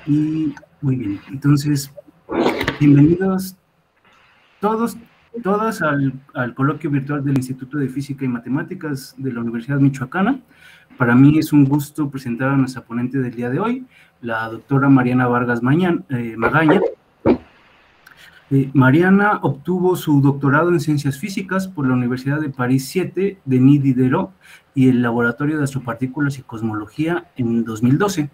Y muy bien, entonces, bienvenidos todas al coloquio virtual del Instituto de Física y Matemáticas de la Universidad Michoacana. Para mí es un gusto presentar a nuestra ponente del día de hoy, la doctora Mariana Vargas Magaña. Mariana obtuvo su doctorado en Ciencias Físicas por la Universidad de París 7 Denis Diderot y el Laboratorio de Astropartículas y Cosmología en 2012.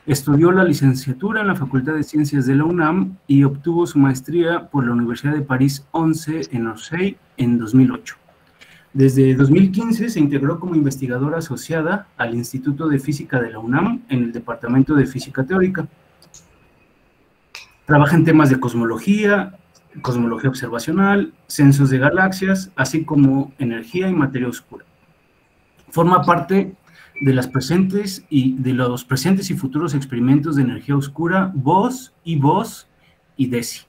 Estudió la licenciatura en la Facultad de Ciencias de la UNAM y obtuvo su maestría por la Universidad de París 11 en Orsay en 2008. Desde 2015 se integró como investigadora asociada al Instituto de Física de la UNAM en el Departamento de Física Teórica. Trabaja en temas de cosmología observacional, censos de galaxias, así como energía y materia oscura. Forma parte de los presentes y futuros experimentos de energía oscura VOS y DESI.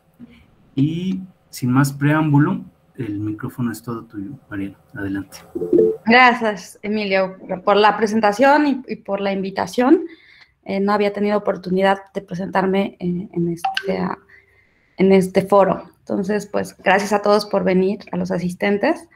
Y sin más preámbulo, el micrófono es todo tuyo, Mariana. Adelante. Gracias, Emilio, por la presentación y por la invitación. No había tenido oportunidad de presentarme en este foro. Entonces, pues, gracias a todos por venir, a los asistentes.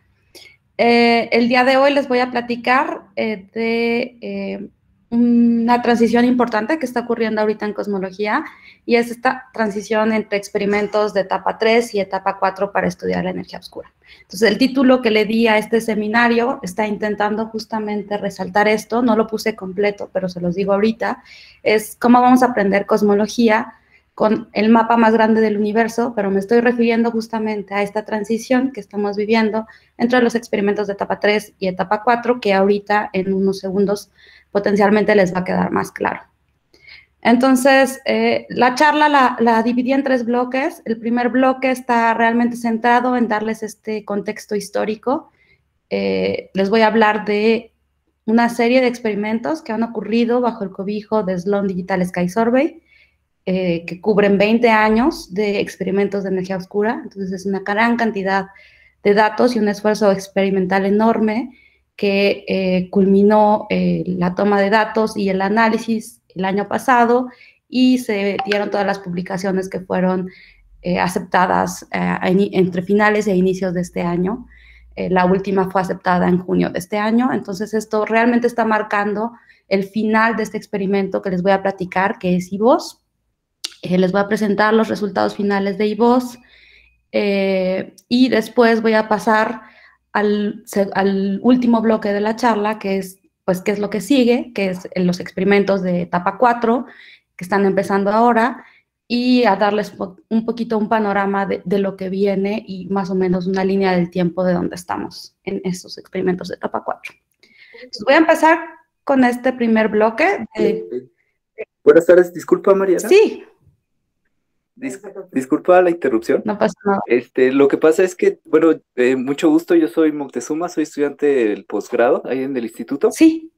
El día de hoy les voy a platicar de una transición importante que está ocurriendo ahorita en cosmología, y es esta transición entre experimentos de etapa 3 y etapa 4 para estudiar la energía oscura. Entonces, el título que le di a este seminario está intentando justamente resaltar esto. No lo puse completo, pero se los digo ahorita. Es cómo vamos a aprender cosmología con el mapa más grande del universo, pero me estoy refiriendo justamente a esta transición que estamos viviendo entre los experimentos de etapa 3 y etapa 4, que ahorita en unos segundos potencialmente les va a quedar más claro. Entonces, la charla la dividí en 3 bloques. El primer bloque está realmente centrado en darles este contexto histórico. Les voy a hablar de una serie de experimentos que han ocurrido bajo el cobijo de Sloan Digital Sky Survey, que cubren 20 años de experimentos de energía oscura. Entonces, es una gran cantidad de datos y un esfuerzo experimental enorme que culminó la toma de datos y el análisis el año pasado, y se dieron todas las publicaciones que fueron aceptadas entre finales e inicios de este año. La última fue aceptada en junio de este año. Entonces, esto realmente está marcando el final de este experimento que les voy a platicar, que es IVOS. Les voy a presentar los resultados finales de IVOS, y después voy a pasar al último bloque de la charla, que es, pues, qué es lo que sigue, que es los experimentos de etapa 4, que están empezando ahora, y a darles un poquito un panorama de lo que viene y más o menos una línea del tiempo de dónde estamos en estos experimentos de etapa 4. Entonces, voy a empezar con este primer bloque. Buenas tardes, disculpa, Mariana. Sí. Disculpa la interrupción. No pasa nada. Lo que pasa es que, bueno, mucho gusto, yo soy Moctezuma, soy estudiante del posgrado ahí en el instituto. Sí.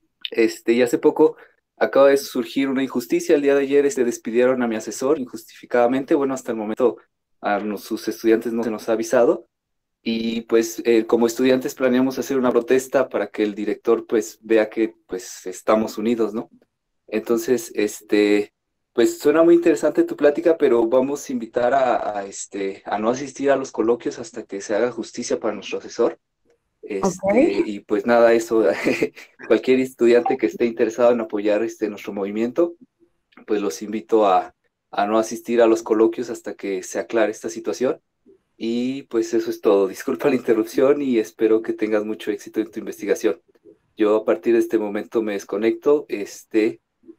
Y hace poco acaba de surgir una injusticia. El día de ayer despidieron a mi asesor injustificadamente. Bueno, hasta el momento a sus estudiantes no se nos ha avisado. Y pues como estudiantes planeamos hacer una protesta para que el director pues vea que pues estamos unidos, ¿no? Entonces, pues suena muy interesante tu plática, pero vamos a invitar a no asistir a los coloquios hasta que se haga justicia para nuestro asesor. Okay. Y pues nada, eso, cualquier estudiante que esté interesado en apoyar nuestro movimiento, pues los invito a no asistir a los coloquios hasta que se aclare esta situación. Y pues eso es todo. Disculpa la interrupción y espero que tengas mucho éxito en tu investigación. Yo a partir de este momento me desconecto,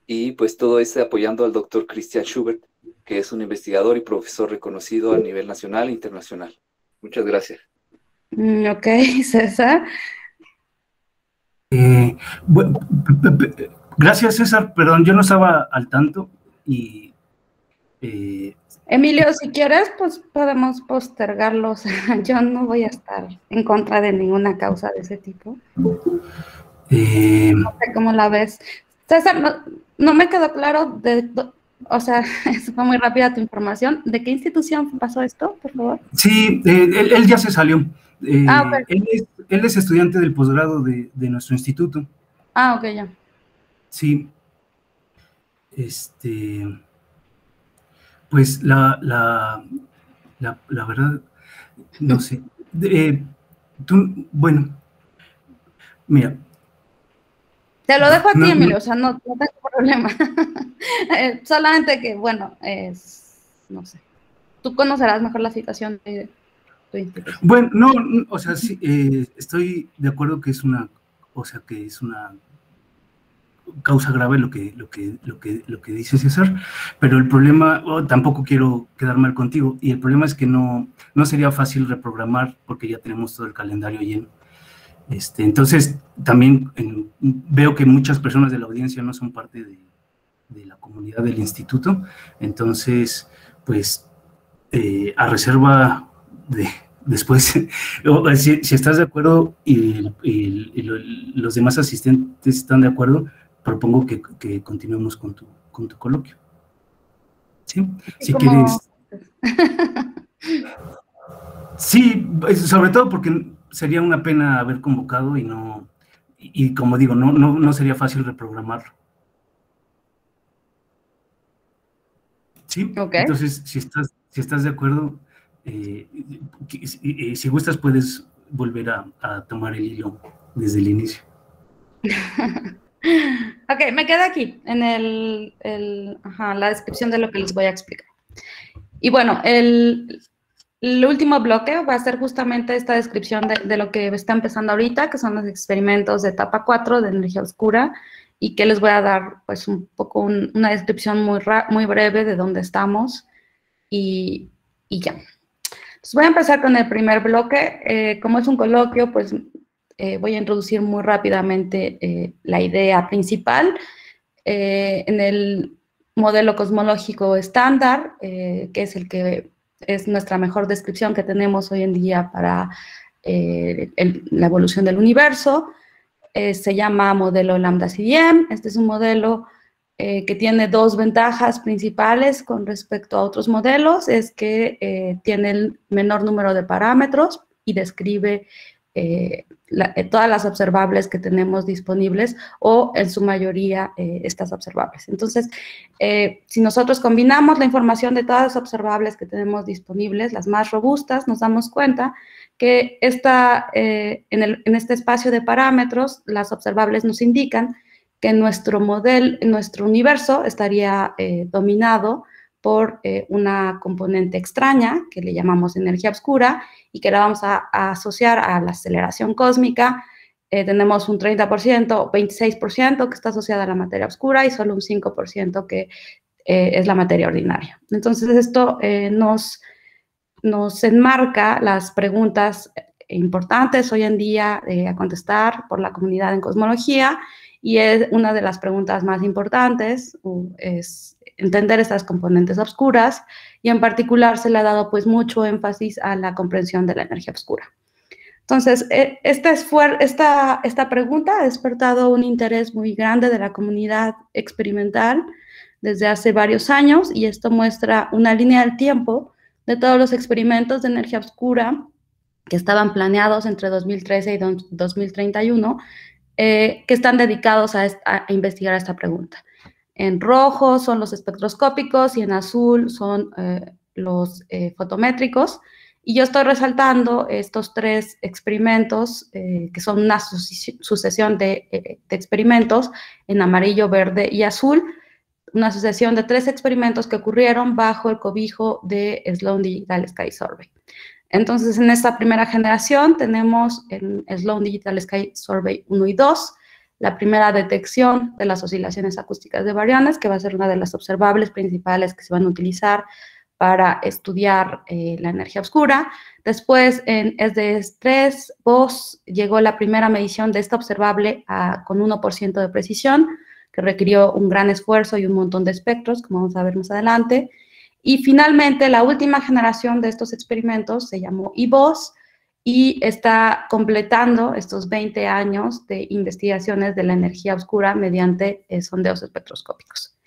y pues todo es apoyando al doctor Christian Schubert, que es un investigador y profesor reconocido a nivel nacional e internacional. Muchas gracias. Ok, César. Bueno, gracias, César. Perdón, yo no estaba al tanto y... Emilio, si quieres, pues podemos postergarlos. Yo no voy a estar en contra de ninguna causa de ese tipo. No sé cómo la ves. César, no me quedó claro, o sea, fue muy rápida tu información. ¿De qué institución pasó esto, por favor? Sí, él ya se salió. Okay. Él es estudiante del posgrado de nuestro instituto. Ok, ya. Sí. Pues la verdad, no sé. Bueno, mira. Te lo dejo a ti, Emilio, o sea, no tengo problema. Solamente que, bueno, no sé. Tú conocerás mejor la situación de tu institución. Bueno, no, o sea, sí, estoy de acuerdo que es una causa grave lo que dice César, pero el problema, tampoco quiero quedar mal contigo, y el problema es que no sería fácil reprogramar porque ya tenemos todo el calendario lleno. Entonces, también veo que muchas personas de la audiencia no son parte de la comunidad del instituto, entonces, pues, a reserva de después, si estás de acuerdo y los demás asistentes están de acuerdo, propongo que continuemos con tu coloquio. ¿Sí? Si quieres. Sí, sobre todo porque sería una pena haber convocado y como digo, no sería fácil reprogramarlo. ¿Sí? Okay. Entonces, si estás de acuerdo, si gustas puedes volver a tomar el hilo desde el inicio. Ok, me quedé aquí en la descripción de lo que les voy a explicar. Y bueno, el último bloque va a ser justamente esta descripción de lo que está empezando ahorita, que son los experimentos de etapa 4 de energía oscura, y que les voy a dar pues un poco una descripción muy breve de dónde estamos y ya. Entonces voy a empezar con el primer bloque. Como es un coloquio, pues voy a introducir muy rápidamente la idea principal. En el modelo cosmológico estándar, que es el que es nuestra mejor descripción que tenemos hoy en día para la evolución del universo, se llama modelo Lambda-CDM. Este es un modelo que tiene dos ventajas principales con respecto a otros modelos, es que tiene el menor número de parámetros y describe todas las observables que tenemos disponibles o en su mayoría estas observables. Entonces, si nosotros combinamos la información de todas las observables que tenemos disponibles, las más robustas, nos damos cuenta que en este espacio de parámetros, las observables nos indican que nuestro universo estaría dominado por una componente extraña que le llamamos energía oscura y que la vamos a asociar a la aceleración cósmica. Tenemos un 30%, 26% que está asociada a la materia oscura y solo un 5% que es la materia ordinaria. Entonces, esto nos enmarca las preguntas importantes hoy en día a contestar por la comunidad en cosmología, y es una de las preguntas más importantes, es entender estas componentes oscuras, y en particular se le ha dado pues mucho énfasis a la comprensión de la energía oscura. Entonces, esta pregunta ha despertado un interés muy grande de la comunidad experimental desde hace varios años, y esto muestra una línea del tiempo de todos los experimentos de energía oscura que estaban planeados entre 2013 y 2031, que están dedicados a investigar esta pregunta. En rojo son los espectroscópicos y en azul son los fotométricos. Y yo estoy resaltando estos tres experimentos, que son una sucesión de experimentos en amarillo, verde y azul, una sucesión de 3 experimentos que ocurrieron bajo el cobijo de Sloan Digital Sky Survey. Entonces, en esta primera generación tenemos en Sloan Digital Sky Survey 1 y 2, la primera detección de las oscilaciones acústicas de bariones, que va a ser una de las observables principales que se van a utilizar para estudiar la energía oscura. Después, en SDS3, BOSS, llegó la primera medición de esta observable con 1% de precisión, que requirió un gran esfuerzo y un montón de espectros, como vamos a ver más adelante. Y finalmente, la última generación de estos experimentos se llamó eBOSS y está completando estos 20 años de investigaciones de la energía oscura mediante sondeos espectroscópicos.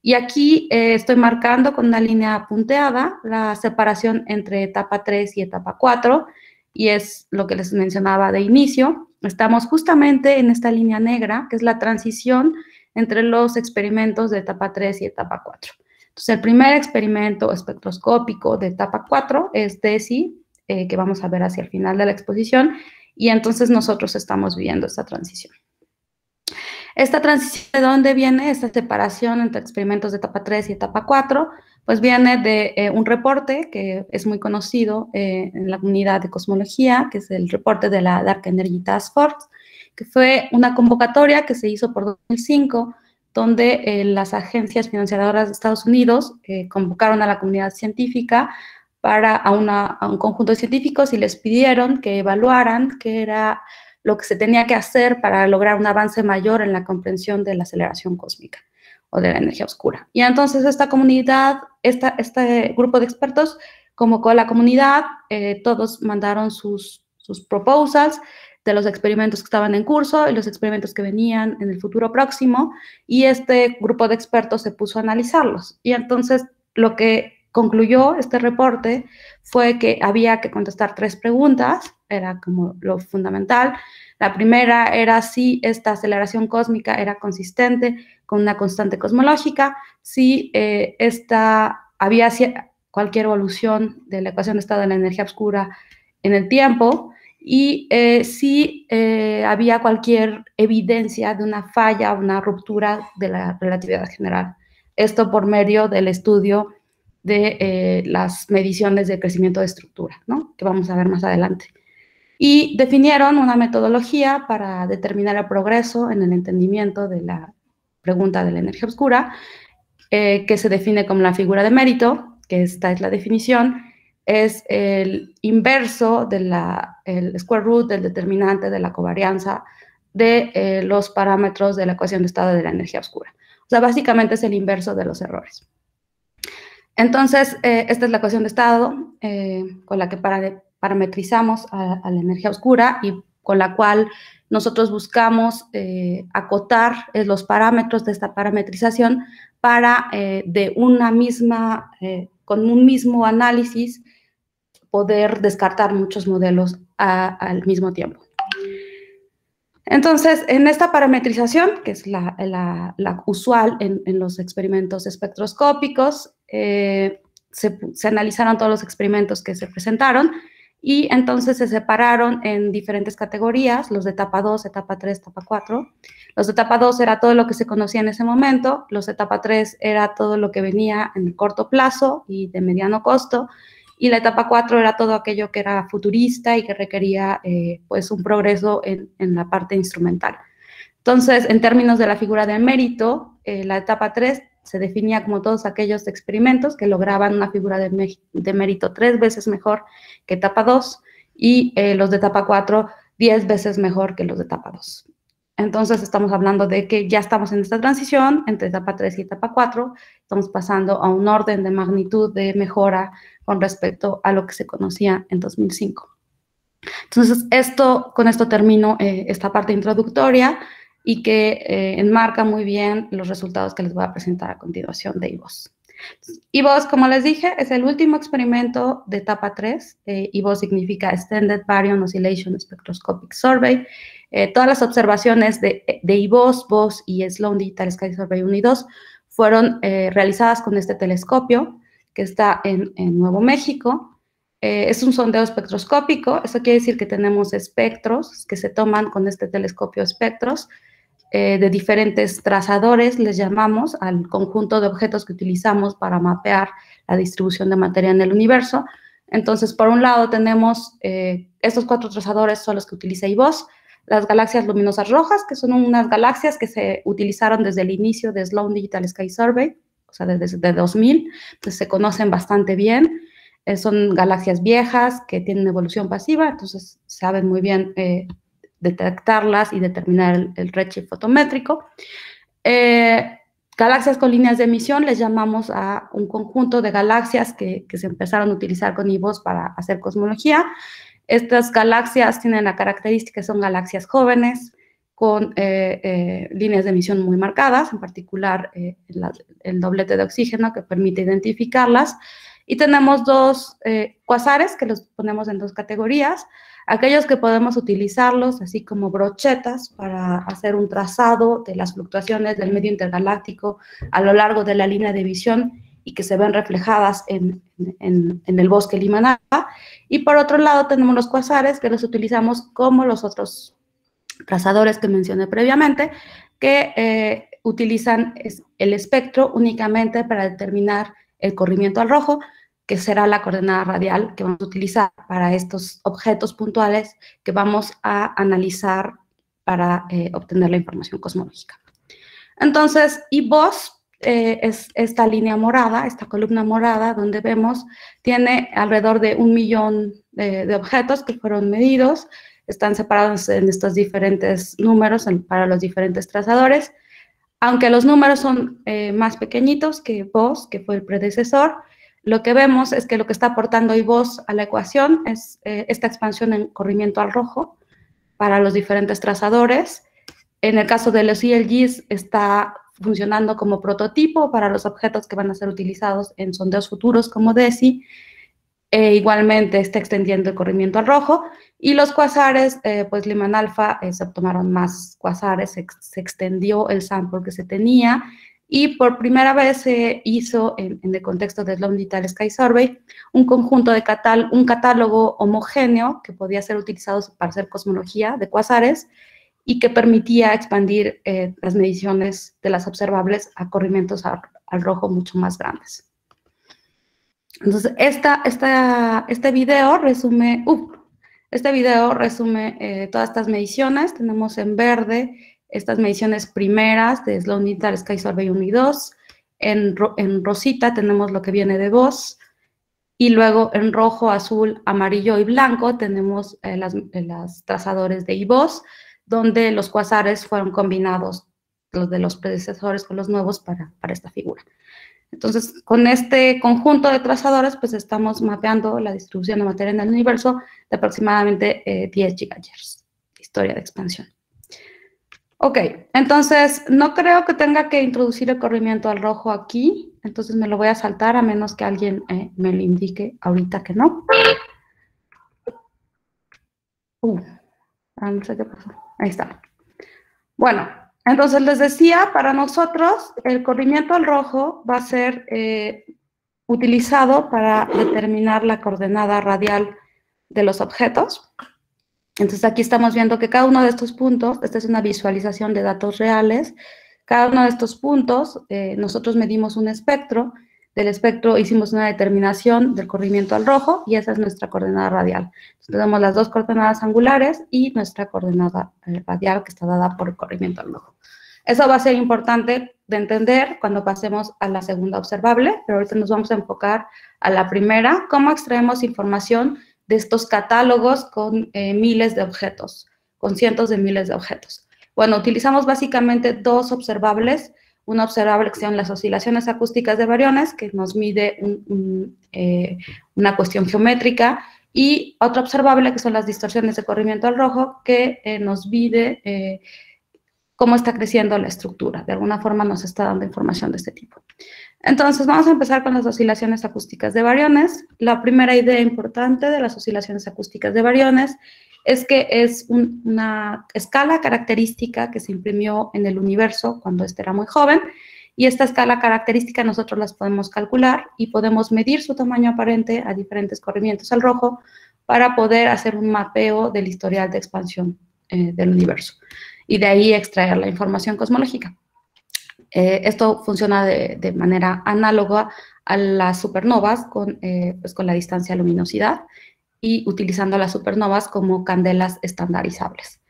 Y aquí estoy marcando con una línea punteada la separación entre etapa 3 y etapa 4, y es lo que les mencionaba de inicio. Estamos justamente en esta línea negra, que es la transición entre los experimentos de etapa 3 y etapa 4. Entonces, el primer experimento espectroscópico de etapa 4 es DESI, que vamos a ver hacia el final de la exposición, y entonces nosotros estamos viviendo esta transición. Esta transición, ¿de dónde viene esta separación entre experimentos de etapa 3 y etapa 4? Pues viene de un reporte que es muy conocido en la comunidad de cosmología, que es el reporte de la Dark Energy Task Force, que fue una convocatoria que se hizo por 2005, donde las agencias financiadoras de Estados Unidos convocaron a la comunidad científica a un conjunto de científicos y les pidieron que evaluaran qué era lo que se tenía que hacer para lograr un avance mayor en la comprensión de la aceleración cósmica o de la energía oscura. Y entonces esta comunidad, este grupo de expertos convocó a la comunidad, todos mandaron sus proposals de los experimentos que estaban en curso y los experimentos que venían en el futuro próximo, y este grupo de expertos se puso a analizarlos. Y entonces lo que concluyó este reporte fue que había que contestar 3 preguntas, era como lo fundamental. La primera era si esta aceleración cósmica era consistente con una constante cosmológica, si había cualquier evolución de la ecuación de estado de la energía oscura en el tiempo, y si había cualquier evidencia de una falla, una ruptura de la relatividad general. Esto por medio del estudio de las mediciones de crecimiento de estructura, ¿no?, que vamos a ver más adelante. Y definieron una metodología para determinar el progreso en el entendimiento de la pregunta de la energía oscura, que se define como la figura de mérito, que esta es la definición, es el inverso del square root del determinante de la covarianza de los parámetros de la ecuación de estado de la energía oscura. O sea, básicamente es el inverso de los errores. Entonces, esta es la ecuación de estado con la que parametrizamos a la energía oscura y con la cual nosotros buscamos acotar los parámetros de esta parametrización para con un mismo análisis poder descartar muchos modelos al mismo tiempo. Entonces, en esta parametrización, que es la usual en los experimentos espectroscópicos, se analizaron todos los experimentos que se presentaron y entonces se separaron en diferentes categorías, los de etapa 2, etapa 3, etapa 4. Los de etapa 2 era todo lo que se conocía en ese momento, los de etapa 3 era todo lo que venía en el corto plazo y de mediano costo, y la etapa 4 era todo aquello que era futurista y que requería pues un progreso en la parte instrumental. Entonces, en términos de la figura de mérito, la etapa 3 se definía como todos aquellos experimentos que lograban una figura de mérito 3 veces mejor que etapa 2 y los de etapa 4 10 veces mejor que los de etapa 2. Entonces, estamos hablando de que ya estamos en esta transición entre etapa 3 y etapa 4, estamos pasando a un orden de magnitud de mejora con respecto a lo que se conocía en 2005. Entonces, con esto termino esta parte introductoria y que enmarca muy bien los resultados que les voy a presentar a continuación de IVOS. IVOS, como les dije, es el último experimento de etapa 3. IVOS significa Extended Baryon Oscillation Spectroscopic Survey. Todas las observaciones de IVOS, VOS y Sloan Digital Sky Survey 1 y 2 fueron realizadas con este telescopio que está en Nuevo México. Es un sondeo espectroscópico, eso quiere decir que tenemos espectros que se toman con este telescopio espectros de diferentes trazadores, les llamamos al conjunto de objetos que utilizamos para mapear la distribución de materia en el universo. Entonces, por un lado tenemos estos 4 trazadores son los que utiliza IVOS, las galaxias luminosas rojas, que son unas galaxias que se utilizaron desde el inicio de Sloan Digital Sky Survey, o sea, desde 2000, pues se conocen bastante bien. Son galaxias viejas que tienen evolución pasiva, entonces saben muy bien detectarlas y determinar el redshift fotométrico. Galaxias con líneas de emisión les llamamos a un conjunto de galaxias que se empezaron a utilizar con IVOS para hacer cosmología. Estas galaxias tienen la característica que son galaxias jóvenes con líneas de emisión muy marcadas, en particular el doblete de oxígeno que permite identificarlas, Y tenemos dos cuasares que los ponemos en dos categorías. Aquellos que podemos utilizarlos así como brochetas para hacer un trazado de las fluctuaciones del medio intergaláctico a lo largo de la línea de visión y que se ven reflejadas en el bosque Limanapa. Y por otro lado tenemos los cuasares que los utilizamos como los otros trazadores que mencioné previamente, que utilizan el espectro únicamente para determinar el corrimiento al rojo, que será la coordenada radial que vamos a utilizar para estos objetos puntuales que vamos a analizar para obtener la información cosmológica. Entonces, IVOS es esta línea morada, esta columna morada, donde vemos, tiene alrededor de 1 millón de objetos que fueron medidos, están separados en estos diferentes números para los diferentes trazadores. Aunque los números son más pequeñitos que VOS, que fue el predecesor, lo que vemos es que lo que está aportando IVOS a la ecuación es esta expansión en corrimiento al rojo para los diferentes trazadores. En el caso de los ELGs está funcionando como prototipo para los objetos que van a ser utilizados en sondeos futuros como DESI. Igualmente está extendiendo el corrimiento al rojo, y los cuasares, pues Lyman alfa, se obtomaron más cuasares, se extendió el sample que se tenía, y por primera vez se hizo, en el contexto del Sloan Digital Sky Survey, un conjunto de un catálogo homogéneo que podía ser utilizado para hacer cosmología de cuasares, y que permitía expandir las mediciones de las observables a corrimientos al rojo mucho más grandes. Entonces, este video resume todas estas mediciones. Tenemos en verde estas mediciones primeras de Sloan Digital Sky Survey 1 y 2. En rosita tenemos lo que viene de VOS. Y luego en rojo, azul, amarillo y blanco tenemos las trazadores de IVOS, donde los cuasares fueron combinados, los de los predecesores con los nuevos, para esta figura. Entonces, con este conjunto de trazadores, pues estamos mapeando la distribución de materia en el universo de aproximadamente 10 GHz, historia de expansión. Ok, entonces, no creo que tenga que introducir el corrimiento al rojo aquí, entonces me lo voy a saltar a menos que alguien me lo indique ahorita que no. No sé qué pasó. Ahí está. Bueno, entonces les decía, para nosotros el corrimiento al rojo va a ser utilizado para determinar la coordenada radial de los objetos. Entonces aquí estamos viendo que cada uno de estos puntos, esta es una visualización de datos reales, cada uno de estos puntos nosotros medimos un espectro, del espectro hicimos una determinación del corrimiento al rojo y esa es nuestra coordenada radial. Entonces, tenemos las dos coordenadas angulares y nuestra coordenada radial que está dada por el corrimiento al rojo. Eso va a ser importante de entender cuando pasemos a la segunda observable, pero ahorita nos vamos a enfocar a la primera, cómo extraemos información de estos catálogos con miles de objetos, con cientos de miles de objetos. Bueno, utilizamos básicamente dos observables. Una observable que se llaman las oscilaciones acústicas de bariones, que nos mide una cuestión geométrica, y otra observable que son las distorsiones de corrimiento al rojo, que nos mide cómo está creciendo la estructura. De alguna forma nos está dando información de este tipo. Entonces, vamos a empezar con las oscilaciones acústicas de bariones. La primera idea importante de las oscilaciones acústicas de bariones es que es una escala característica que se imprimió en el universo cuando este era muy joven, y esta escala característica nosotros las podemos calcular y podemos medir su tamaño aparente a diferentes corrimientos al rojo para poder hacer un mapeo del historial de expansión del universo, y de ahí extraer la información cosmológica. Esto funciona de manera análoga a las supernovas con la distancia a luminosidad, y utilizando las supernovas como candelas estandarizables.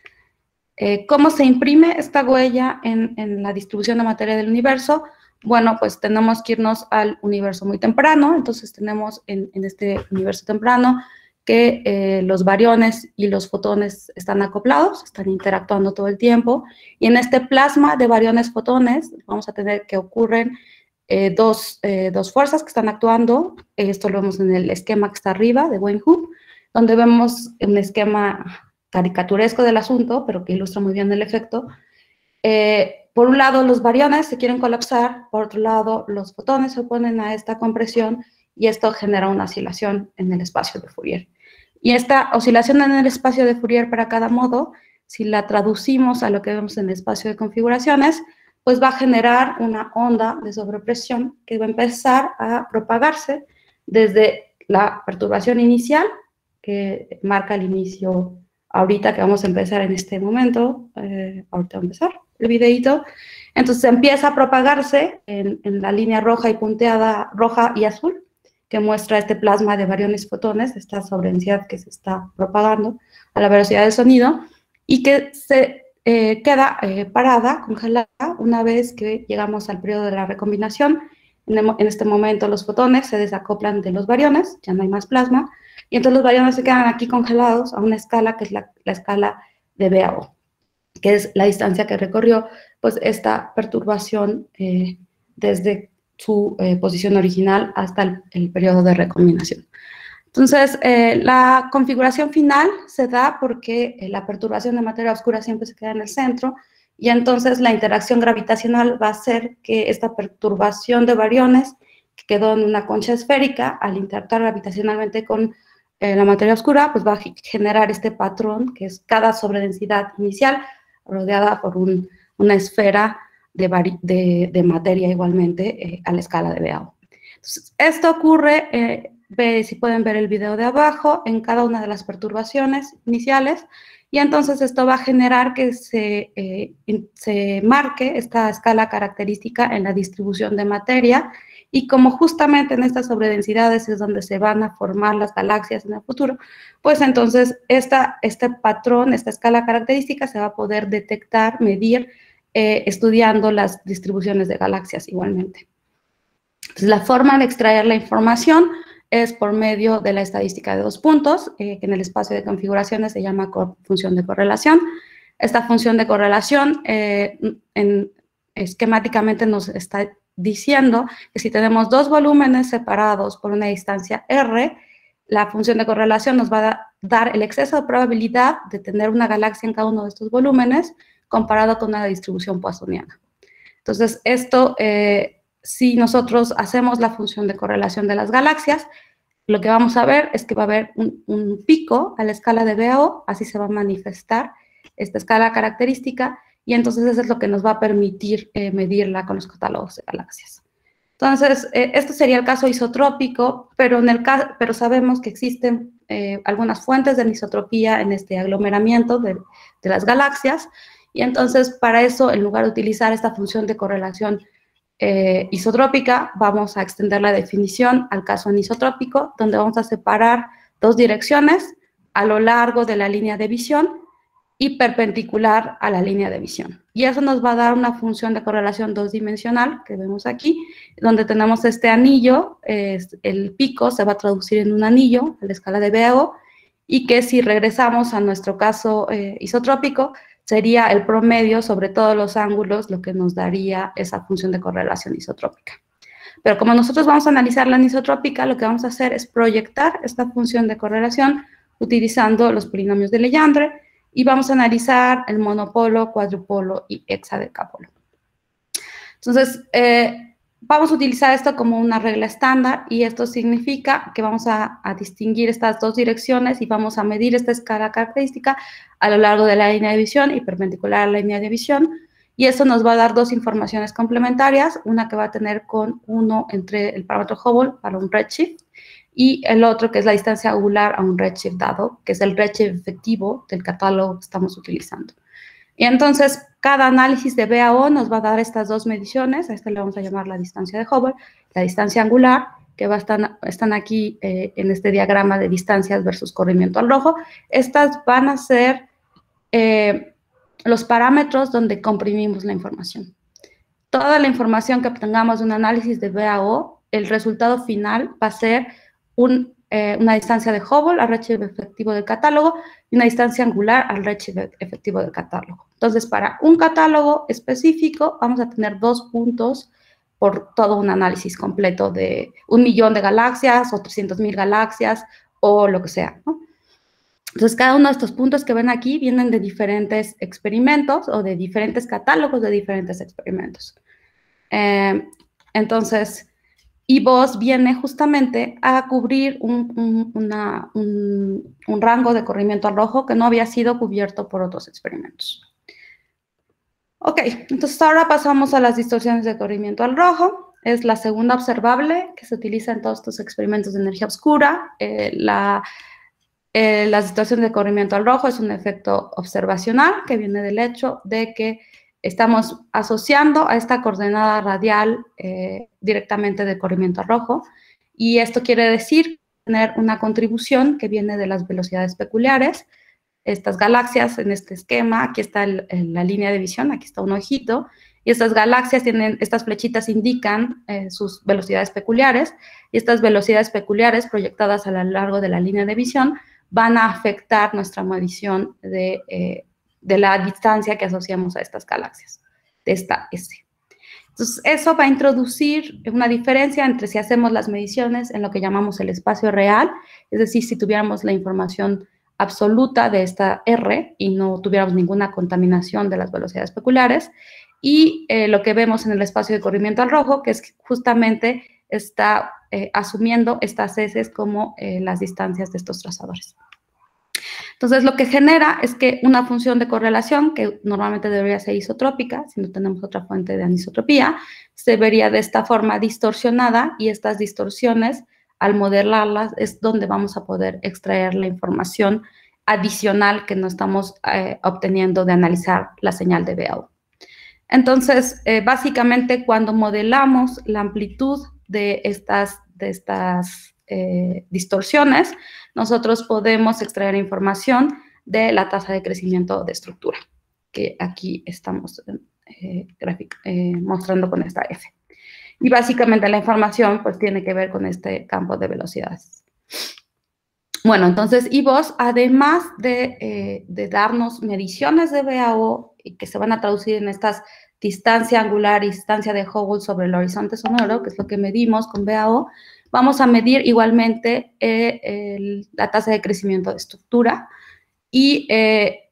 ¿Cómo se imprime esta huella en la distribución de materia del universo? Bueno, pues tenemos que irnos al universo muy temprano. Entonces tenemos en este universo temprano que los bariones y los fotones están acoplados, están interactuando todo el tiempo, y en este plasma de bariones-fotones vamos a tener que ocurren dos fuerzas que están actuando. Esto lo vemos en el esquema que está arriba de Wayne-Hoope, donde vemos un esquema caricaturesco del asunto, pero que ilustra muy bien el efecto. Por un lado, los bariones se quieren colapsar, por otro lado, los fotones se oponen a esta compresión, y esto genera una oscilación en el espacio de Fourier. Y esta oscilación en el espacio de Fourier para cada modo, si la traducimos a lo que vemos en el espacio de configuraciones, pues va a generar una onda de sobrepresión que va a empezar a propagarse desde la perturbación inicial, que marca el inicio ahorita que vamos a empezar en este momento, ahorita va a empezar el videito. Entonces empieza a propagarse en la línea roja y punteada, roja y azul, que muestra este plasma de bariones fotones, esta sobredensidad que se está propagando a la velocidad del sonido, y que se queda parada, congelada, una vez que llegamos al periodo de la recombinación. En este momento los fotones se desacoplan de los bariones, ya no hay más plasma, y entonces los bariones se quedan aquí congelados a una escala que es la escala de BAO, que es la distancia que recorrió pues esta perturbación desde su posición original hasta el periodo de recombinación. Entonces, la configuración final se da porque la perturbación de materia oscura siempre se queda en el centro, y entonces la interacción gravitacional va a hacer que esta perturbación de bariones, que quedó en una concha esférica, al interactuar gravitacionalmente con la materia oscura, pues va a generar este patrón, que es cada sobredensidad inicial rodeada por una esfera de materia igualmente a la escala de BAO. Entonces, esto ocurre, si pueden ver el video de abajo, en cada una de las perturbaciones iniciales, y entonces esto va a generar que se marque esta escala característica en la distribución de materia, y como justamente en estas sobredensidades es donde se van a formar las galaxias en el futuro, pues entonces este patrón, esta escala característica se va a poder detectar, medir, estudiando las distribuciones de galaxias igualmente. Entonces, la forma de extraer la información es por medio de la estadística de dos puntos, que en el espacio de configuraciones se llama función de correlación. Esta función de correlación esquemáticamente nos está diciendo que si tenemos dos volúmenes separados por una distancia r, la función de correlación nos va a dar el exceso de probabilidad de tener una galaxia en cada uno de estos volúmenes comparado con una distribución poissoniana. Entonces, esto, si nosotros hacemos la función de correlación de las galaxias, lo que vamos a ver es que va a haber un pico a la escala de BAO, así se va a manifestar esta escala característica, y entonces eso es lo que nos va a permitir medirla con los catálogos de galaxias. Entonces, esto sería el caso isotrópico, pero sabemos que existen algunas fuentes de anisotropía en este aglomeramiento de las galaxias, y entonces para eso, en lugar de utilizar esta función de correlación isotrópica, vamos a extender la definición al caso anisotrópico, donde vamos a separar dos direcciones a lo largo de la línea de visión y perpendicular a la línea de visión. Y eso nos va a dar una función de correlación dos-dimensional que vemos aquí, donde tenemos este anillo, el pico se va a traducir en un anillo a la escala de BAO, y que si regresamos a nuestro caso isotrópico, sería el promedio sobre todos los ángulos lo que nos daría esa función de correlación isotrópica. Pero como nosotros vamos a analizar la anisotrópica, lo que vamos a hacer es proyectar esta función de correlación utilizando los polinomios de Legendre, y vamos a analizar el monopolo, cuadrupolo y hexadecápolo. Entonces, vamos a utilizar esto como una regla estándar, y esto significa que vamos a distinguir estas dos direcciones y vamos a medir esta escala característica a lo largo de la línea de visión y perpendicular a la línea de visión, y eso nos va a dar dos informaciones complementarias, una que va a tener con 1 entre el parámetro Hubble para un redshift, y el otro que es la distancia angular a un redshift dado, que es el redshift efectivo del catálogo que estamos utilizando. Y entonces, cada análisis de BAO nos va a dar estas dos mediciones. A esta le vamos a llamar la distancia de Hubble, la distancia angular, que están aquí en este diagrama de distancias versus corrimiento al rojo. Estas van a ser los parámetros donde comprimimos la información. Toda la información que obtengamos de un análisis de BAO, el resultado final va a ser una distancia de Hubble al redshift efectivo del catálogo y una distancia angular al redshift efectivo del catálogo. Entonces, para un catálogo específico, vamos a tener 2 puntos por todo un análisis completo de 1 millón de galaxias o 300.000 galaxias o lo que sea, ¿no? Entonces, cada uno de estos puntos que ven aquí vienen de diferentes experimentos o de diferentes catálogos de diferentes experimentos. Entonces, Y VOS viene justamente a cubrir un rango de corrimiento al rojo que no había sido cubierto por otros experimentos. Ok, entonces ahora pasamos a las distorsiones de corrimiento al rojo. Es la segunda observable que se utiliza en todos estos experimentos de energía oscura. Las distorsiones de corrimiento al rojo es un efecto observacional que viene del hecho de que estamos asociando a esta coordenada radial directamente de corrimiento al rojo, y esto quiere decir tener una contribución que viene de las velocidades peculiares. Estas galaxias en este esquema, aquí está la línea de visión, aquí está un ojito, y estas galaxias tienen, estas flechitas indican sus velocidades peculiares, y estas velocidades peculiares proyectadas a lo largo de la línea de visión van a afectar nuestra medición de la distancia que asociamos a estas galaxias, de esta S. Entonces, eso va a introducir una diferencia entre si hacemos las mediciones en lo que llamamos el espacio real, es decir, si tuviéramos la información absoluta de esta R y no tuviéramos ninguna contaminación de las velocidades peculiares, y lo que vemos en el espacio de corrimiento al rojo, que es justamente está asumiendo estas S como las distancias de estos trazadores. Entonces, lo que genera es que una función de correlación, que normalmente debería ser isotrópica, si no tenemos otra fuente de anisotropía, se vería de esta forma distorsionada, y estas distorsiones, al modelarlas, es donde vamos a poder extraer la información adicional que no estamos obteniendo de analizar la señal de BAO. Entonces, básicamente, cuando modelamos la amplitud de estas distorsiones, nosotros podemos extraer información de la tasa de crecimiento de estructura, que aquí estamos mostrando con esta F. Y básicamente la información pues tiene que ver con este campo de velocidades. Bueno, entonces IVOS, además de darnos mediciones de BAO que se van a traducir en estas distancia angular y distancia de Hubble sobre el horizonte sonoro, que es lo que medimos con BAO, vamos a medir igualmente la tasa de crecimiento de estructura, y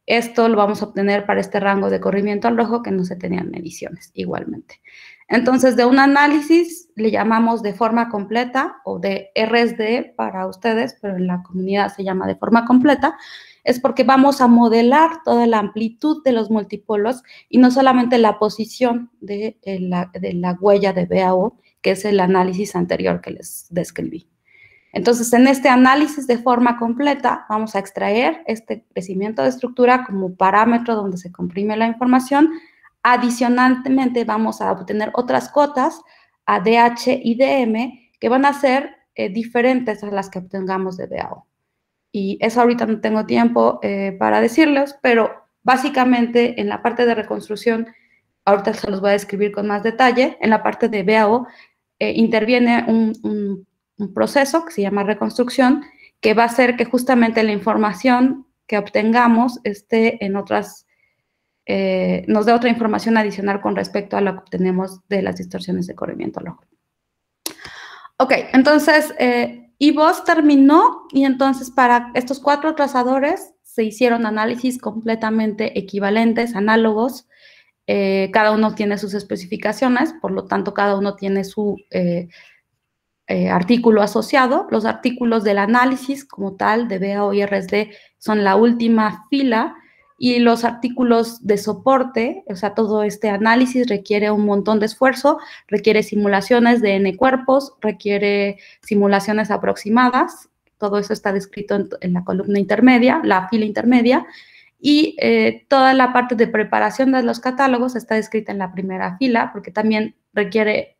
esto lo vamos a obtener para este rango de corrimiento al rojo que no se tenían mediciones igualmente. Entonces, de un análisis le llamamos de forma completa, o de RSD para ustedes, pero en la comunidad se llama de forma completa, es porque vamos a modelar toda la amplitud de los multipolos y no solamente la posición de la huella de BAO, que es el análisis anterior que les describí. Entonces, en este análisis de forma completa, vamos a extraer este crecimiento de estructura como parámetro donde se comprime la información. Adicionalmente, vamos a obtener otras cotas, ADH y DM, que van a ser diferentes a las que obtengamos de BAO. Y eso ahorita no tengo tiempo para decirles, pero básicamente en la parte de reconstrucción, ahorita se los voy a describir con más detalle, en la parte de BAO interviene un proceso que se llama reconstrucción, que va a hacer que justamente la información que obtengamos esté en otras, nos dé otra información adicional con respecto a lo que obtenemos de las distorsiones de corrimiento al rojo. Ok, entonces, IVOS terminó, y entonces para estos 4 trazadores se hicieron análisis completamente equivalentes, análogos. Cada uno tiene sus especificaciones, por lo tanto, cada uno tiene su artículo asociado. Los artículos del análisis como tal de BAO y RSD son la última fila, y los artículos de soporte, o sea, todo este análisis requiere un montón de esfuerzo, requiere simulaciones de N cuerpos, requiere simulaciones aproximadas. Todo eso está descrito en la columna intermedia, la fila intermedia, y toda la parte de preparación de los catálogos está descrita en la primera fila, porque también requiere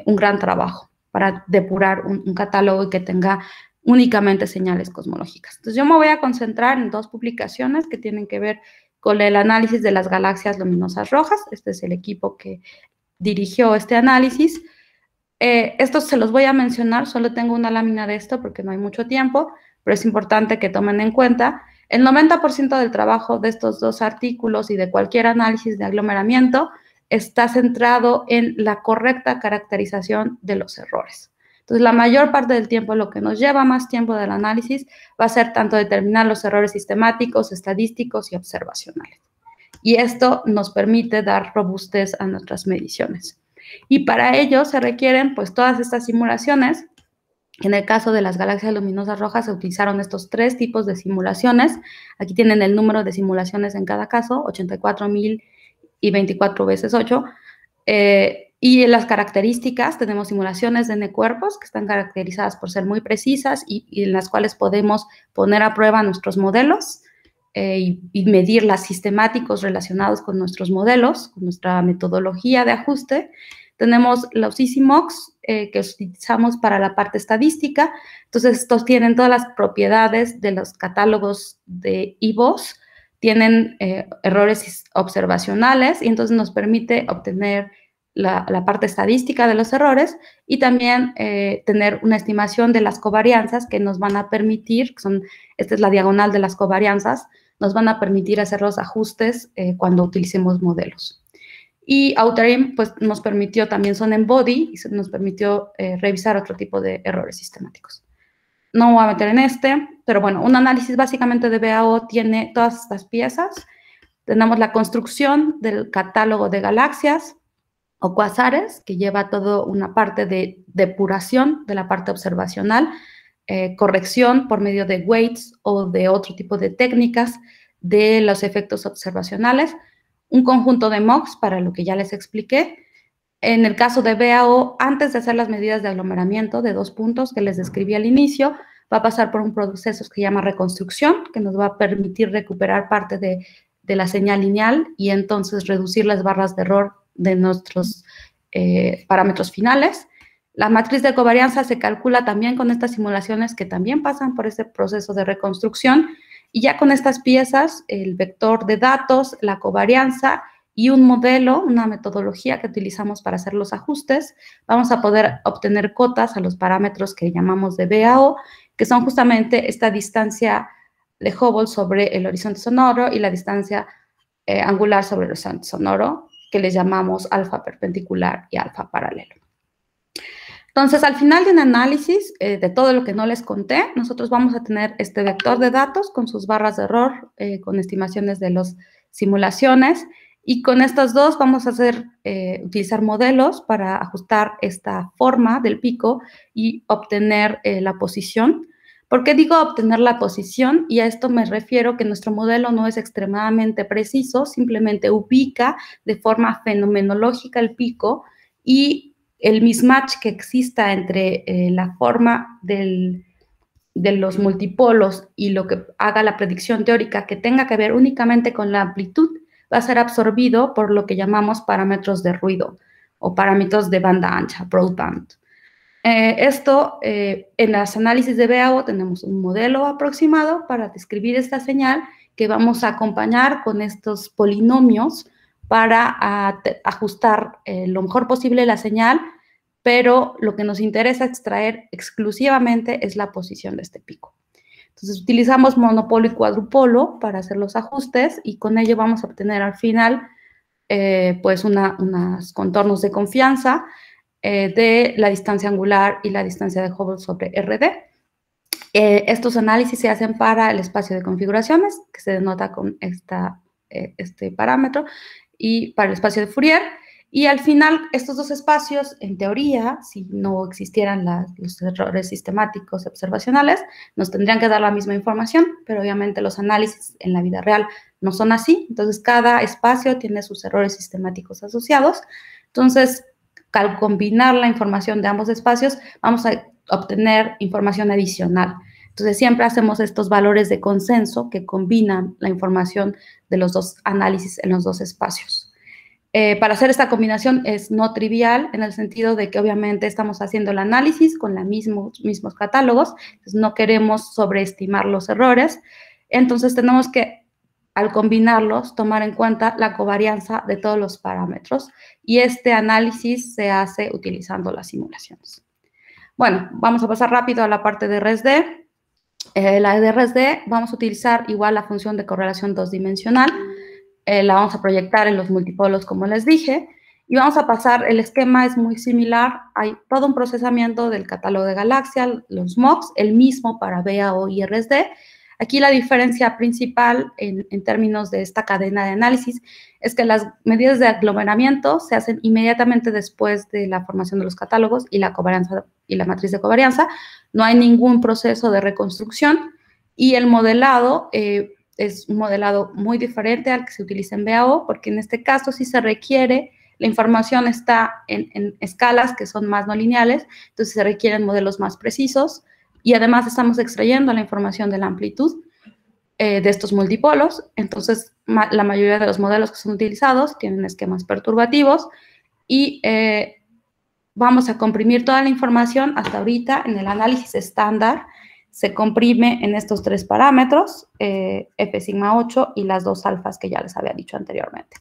un gran trabajo para depurar un catálogo y que tenga únicamente señales cosmológicas. Entonces, yo me voy a concentrar en 2 publicaciones que tienen que ver con el análisis de las galaxias luminosas rojas. Este es el equipo que dirigió este análisis. Estos se los voy a mencionar, solo tengo una lámina de esto porque no hay mucho tiempo, pero es importante que tomen en cuenta. El 90% del trabajo de estos 2 artículos y de cualquier análisis de aglomeramiento está centrado en la correcta caracterización de los errores. Entonces, la mayor parte del tiempo, lo que nos lleva más tiempo del análisis, va a ser tanto determinar los errores sistemáticos, estadísticos y observacionales. Y esto nos permite dar robustez a nuestras mediciones. Y para ello se requieren pues todas estas simulaciones. En el caso de las galaxias luminosas rojas se utilizaron estos 3 tipos de simulaciones. Aquí tienen el número de simulaciones en cada caso, 84.000 y 24 veces 8. Y en las características tenemos simulaciones de N-cuerpos que están caracterizadas por ser muy precisas y en las cuales podemos poner a prueba nuestros modelos y medir las sistemáticos relacionados con nuestros modelos, con nuestra metodología de ajuste. Tenemos los EasyMox que utilizamos para la parte estadística. Entonces, estos tienen todas las propiedades de los catálogos de eVoS, tienen errores observacionales y entonces nos permite obtener la parte estadística de los errores y también tener una estimación de las covarianzas que nos van a permitir, esta es la diagonal de las covarianzas, nos van a permitir hacer los ajustes cuando utilicemos modelos. Y Outer pues, nos permitió también Son Embody y nos permitió revisar otro tipo de errores sistemáticos. No me voy a meter en pero bueno, un análisis básicamente de BAO tiene todas estas piezas. Tenemos la construcción del catálogo de galaxias o cuasares, que lleva toda una parte de depuración de la parte observacional, corrección por medio de weights o de otro tipo de técnicas de los efectos observacionales, un conjunto de MOX para lo que ya les expliqué. En el caso de BAO, antes de hacer las medidas de aglomeramiento de 2 puntos que les describí al inicio, va a pasar por un proceso que se llama reconstrucción, que nos va a permitir recuperar parte de la señal lineal y entonces reducir las barras de error de nuestros parámetros finales. La matriz de covarianza se calcula también con estas simulaciones que también pasan por este proceso de reconstrucción y ya con estas piezas, el vector de datos, la covarianza y un modelo, una metodología que utilizamos para hacer los ajustes, vamos a poder obtener cotas a los parámetros que llamamos de BAO, que son justamente esta distancia de Hubble sobre el horizonte sonoro y la distancia angular sobre el horizonte sonoro, que les llamamos alfa perpendicular y alfa paralelo. Entonces, al final de un análisis de todo lo que no les conté, nosotros vamos a tener este vector de datos con sus barras de error, con estimaciones de las simulaciones, y con estas dos vamos a utilizar modelos para ajustar esta forma del pico y obtener la posición. ¿Por qué digo obtener la posición? Y a esto me refiero que nuestro modelo no es extremadamente preciso, simplemente ubica de forma fenomenológica el pico y el mismatch que exista entre la forma de los multipolos y lo que haga la predicción teórica que tenga que ver únicamente con la amplitud va a ser absorbido por lo que llamamos parámetros de ruido o parámetros de banda ancha, broadband. En los análisis de BAO tenemos un modelo aproximado para describir esta señal que vamos a acompañar con estos polinomios para ajustar lo mejor posible la señal, pero lo que nos interesa extraer exclusivamente es la posición de este pico. Entonces, utilizamos monopolo y cuadrupolo para hacer los ajustes y con ello vamos a obtener al final pues unos contornos de confianza de la distancia angular y la distancia de Hubble sobre RD. Estos análisis se hacen para el espacio de configuraciones, que se denota con este parámetro, y para el espacio de Fourier. Y al final, estos dos espacios, en teoría, si no existieran los errores sistemáticos observacionales, nos tendrían que dar la misma información, pero obviamente los análisis en la vida real no son así. Entonces, cada espacio tiene sus errores sistemáticos asociados. Entonces, al combinar la información de ambos espacios, vamos a obtener información adicional. Entonces, siempre hacemos estos valores de consenso que combinan la información de los dos análisis en los dos espacios. Para hacer esta combinación es no trivial en el sentido de que obviamente estamos haciendo el análisis con los mismos catálogos, entonces no queremos sobreestimar los errores, entonces tenemos que, al combinarlos, tomar en cuenta la covarianza de todos los parámetros y este análisis se hace utilizando las simulaciones. Bueno, vamos a pasar rápido a la parte de ResD. La de ResD vamos a utilizar igual la función de correlación 2-dimensional. La vamos a proyectar en los multipolos, como les dije, y vamos a pasar, el esquema es muy similar, hay todo un procesamiento del catálogo de galaxias, los MOX, el mismo para BAO y ResD. Aquí la diferencia principal en términos de esta cadena de análisis es que las medidas de aglomeramiento se hacen inmediatamente después de la formación de los catálogos y la covarianza y la matriz de covarianza. No hay ningún proceso de reconstrucción y el modelado es un modelado muy diferente al que se utiliza en BAO, porque en este caso sí se requiere, la información está en escalas que son más no lineales, entonces se requieren modelos más precisos. Y además estamos extrayendo la información de la amplitud de estos multipolos. Entonces, la mayoría de los modelos que son utilizados tienen esquemas perturbativos y vamos a comprimir toda la información hasta ahorita en el análisis estándar. Se comprime en estos 3 parámetros, F sigma 8 y las 2 alfas que ya les había dicho anteriormente.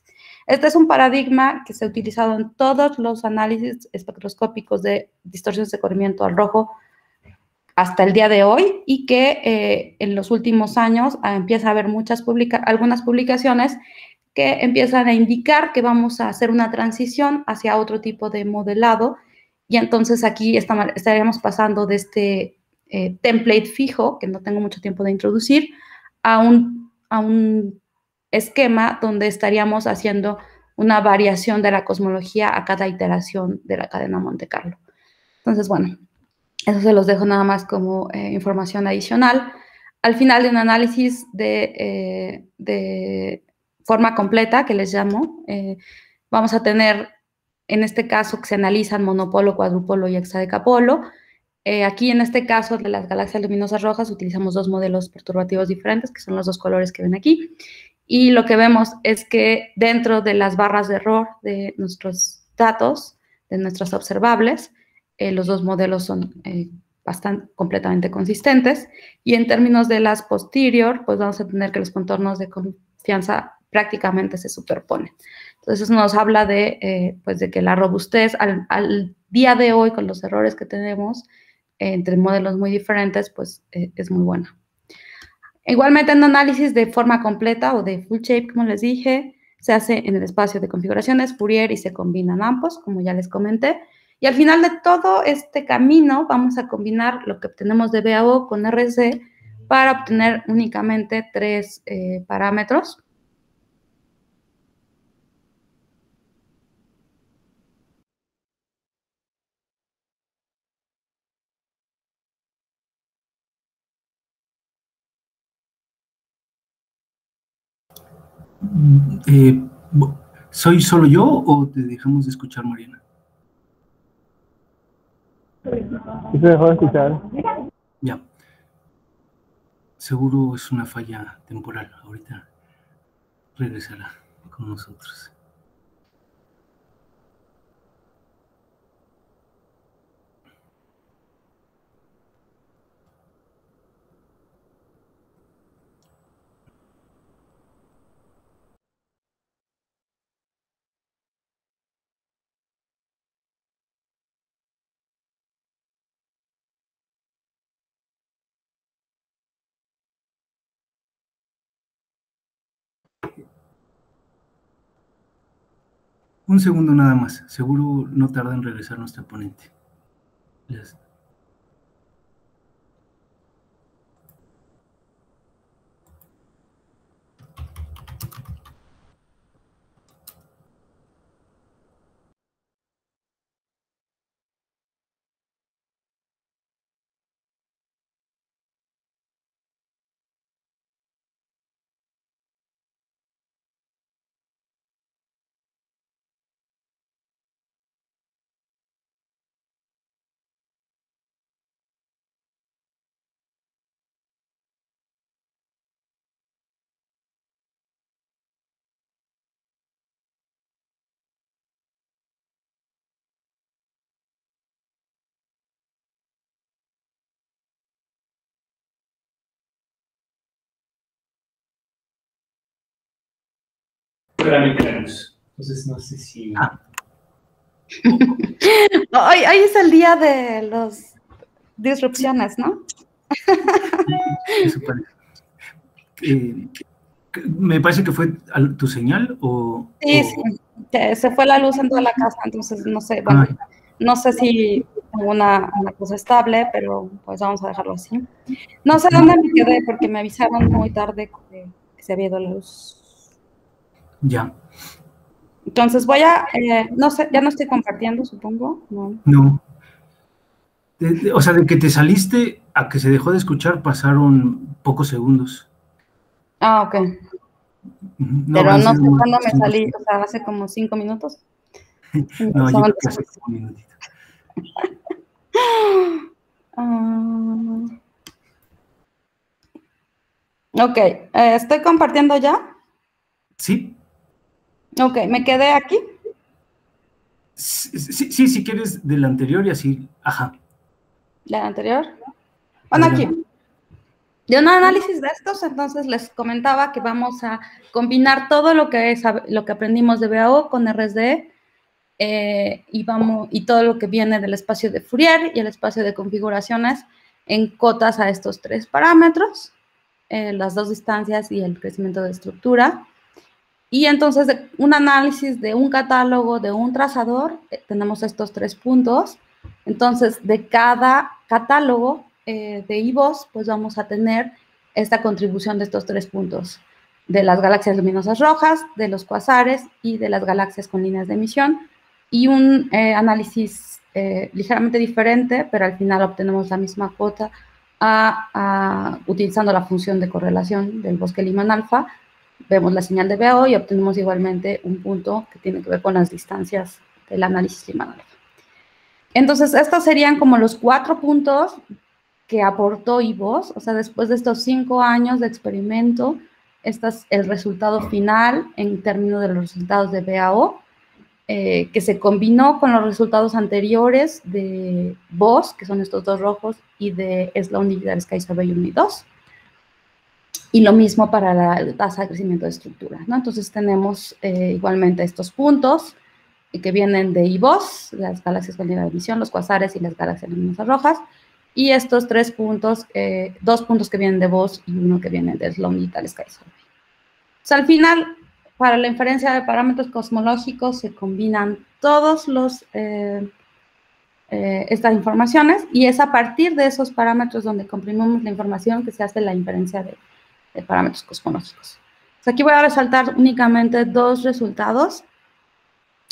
Este es un paradigma que se ha utilizado en todos los análisis espectroscópicos de distorsiones de corrimiento al rojo hasta el día de hoy y que en los últimos años empieza a haber algunas publicaciones que empiezan a indicar que vamos a hacer una transición hacia otro tipo de modelado y entonces aquí estaríamos pasando de este template fijo, que no tengo mucho tiempo de introducir, a un esquema donde estaríamos haciendo una variación de la cosmología a cada iteración de la cadena Monte Carlo. Entonces, bueno, eso se los dejo nada más como información adicional. Al final de un análisis de forma completa, que les llamo, vamos a tener, en este caso, que se analizan monopolo, cuadrupolo y hexadecapolo. Aquí, en este caso, de las galaxias luminosas rojas, utilizamos 2 modelos perturbativos diferentes, que son los 2 colores que ven aquí. Y lo que vemos es que dentro de las barras de error de nuestros datos, de nuestros observables, los 2 modelos son completamente consistentes. Y en términos de las posterior, pues vamos a tener que los contornos de confianza prácticamente se superponen. Entonces, eso nos habla de que la robustez al día de hoy, con los errores que tenemos entre modelos muy diferentes, pues es muy buena. Igualmente, en análisis de forma completa o de full shape, como les dije, se hace en el espacio de configuraciones Fourier y se combinan ambos, como ya les comenté. Y al final de todo este camino vamos a combinar lo que obtenemos de BAO con RC para obtener únicamente 3 parámetros. ¿Soy solo yo o te dejamos de escuchar, Mariana? ¿Sí se dejó de escuchar? Ya. Seguro es una falla temporal. Ahorita regresará con nosotros. Un segundo nada más. Seguro no tarda en regresar nuestra ponente. Gracias. Entonces no sé si... Hoy es el día de las disrupciones, ¿no? Eso parece. Me parece que fue tu señal o... Sí, sí. Se fue la luz en toda la casa, entonces no sé, bueno, no sé si tengo una cosa estable, pero pues vamos a dejarlo así. No sé dónde me quedé porque me avisaron muy tarde que se había ido la luz. Ya. Entonces voy a, no sé, ya no estoy compartiendo, supongo. No. No. O sea, de que te saliste a que se dejó de escuchar pasaron pocos segundos. Ah, ok. No Pero habrán no sé sido cuándo me 5 salí, segundos. o sea, hace como 5 minutos. No, yo creo que hace como un minutito. Ok, ¿estoy compartiendo ya? ¿Sí? Ok, ¿me quedé aquí? Sí, si quieres del anterior y así. Ajá. ¿La anterior? Bueno, Adelante. aquí. De un análisis de estos, entonces les comentaba que vamos a combinar todo lo que aprendimos de BAO con RSD y todo lo que viene del espacio de Fourier y el espacio de configuraciones en cotas a estos 3 parámetros, las 2 distancias y el crecimiento de estructura. Y entonces un análisis de un catálogo, de un trazador, tenemos estos 3 puntos. Entonces, de cada catálogo de IVOS, pues vamos a tener esta contribución de estos 3 puntos, de las galaxias luminosas rojas, de los cuasares y de las galaxias con líneas de emisión, y un análisis ligeramente diferente, pero al final obtenemos la misma cuota utilizando la función de correlación del bosque Lyman alfa. Vemos la señal de BAO y obtenemos igualmente un punto que tiene que ver con las distancias del análisis Lyman alfa. Entonces, estos serían como los 4 puntos que aportó IVOS, o sea, después de estos 5 años de experimento, este es el resultado final en términos de los resultados de BAO, que se combinó con los resultados anteriores de BOS, que son estos 2 rojos, y de Sloan Digital Sky Survey 1 y 2. Y lo mismo para la tasa de crecimiento de estructura, ¿no? Entonces tenemos igualmente estos puntos que vienen de IVOS, las galaxias con línea de emisión, los cuasares y las galaxias luminosas rojas, y estos 3 puntos, 2 puntos que vienen de BOS y 1 que viene de Sloan Digital Sky Survey. O sea, al final, para la inferencia de parámetros cosmológicos se combinan todos estas informaciones y es a partir de esos parámetros donde comprimimos la información que se hace la inferencia de parámetros cosmológicos. Pues aquí voy a resaltar únicamente 2 resultados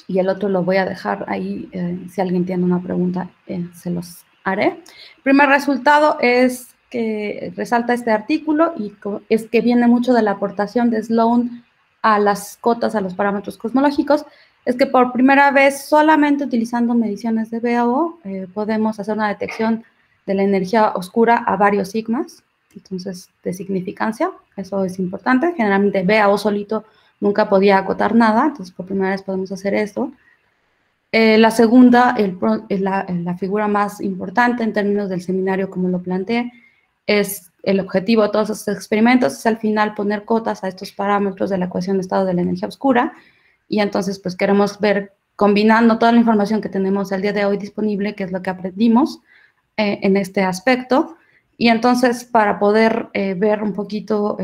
y el otro lo voy a dejar ahí, si alguien tiene una pregunta, se los haré. El primer resultado es que resalta este artículo y es que viene mucho de la aportación de Sloan a las cotas, a los parámetros cosmológicos, es que por primera vez, solamente utilizando mediciones de BAO, podemos hacer una detección de la energía oscura a varios sigmas, entonces de significancia, eso es importante. Generalmente BAO solito nunca podía acotar nada, entonces por primera vez podemos hacer esto. La segunda, la figura más importante en términos del seminario, como lo planteé, es el objetivo de todos estos experimentos, es al final poner cotas a estos parámetros de la ecuación de estado de la energía oscura, y entonces pues queremos ver, combinando toda la información que tenemos al día de hoy disponible, que es lo que aprendimos en este aspecto, y entonces para poder ver un poquito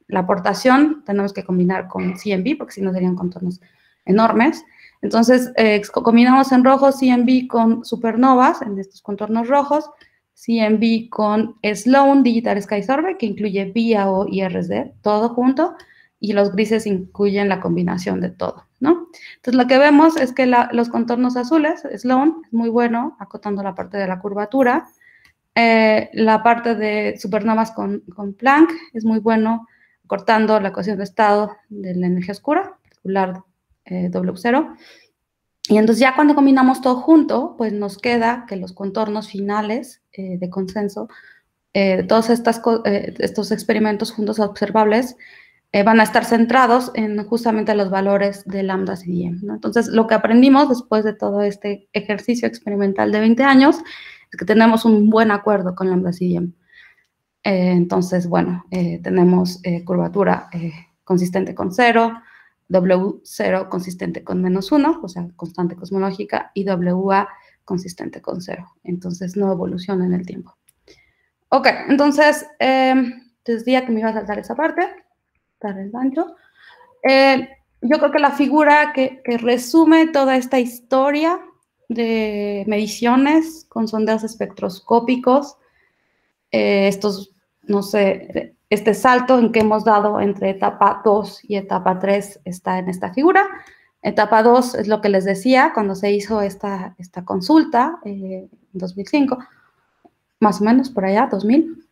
la aportación, tenemos que combinar con CMB, porque si no serían contornos enormes. Entonces, combinamos en rojo CMB con supernovas, en estos contornos rojos, CMB con Sloan Digital Sky Survey, que incluye BAO y RSD, todo junto, y los grises incluyen la combinación de todo, ¿no? Entonces, lo que vemos es que los contornos azules, Sloan, es muy bueno, acotando la parte de la curvatura. La parte de supernovas con Planck es muy bueno, cortando la ecuación de estado de la energía oscura, particular W0. Y entonces ya cuando combinamos todo junto, pues nos queda que los contornos finales de consenso de todos estos experimentos juntos observables van a estar centrados en justamente los valores de lambda y diem, ¿no? Entonces, lo que aprendimos después de todo este ejercicio experimental de 20 años es que tenemos un buen acuerdo con lambda y diem. Entonces, bueno, tenemos curvatura consistente con 0, W0 consistente con -1, o sea, constante cosmológica, y WA consistente con 0. Entonces, no evoluciona en el tiempo. Ok, entonces, decía que me iba a saltar esa parte, para el gancho. Yo creo que la figura que resume toda esta historia de mediciones con sondeos espectroscópicos. Estos, no sé, este salto en que hemos dado entre etapa 2 y etapa 3 está en esta figura. Etapa 2 es lo que les decía cuando se hizo esta consulta en 2005, más o menos por allá, 2000.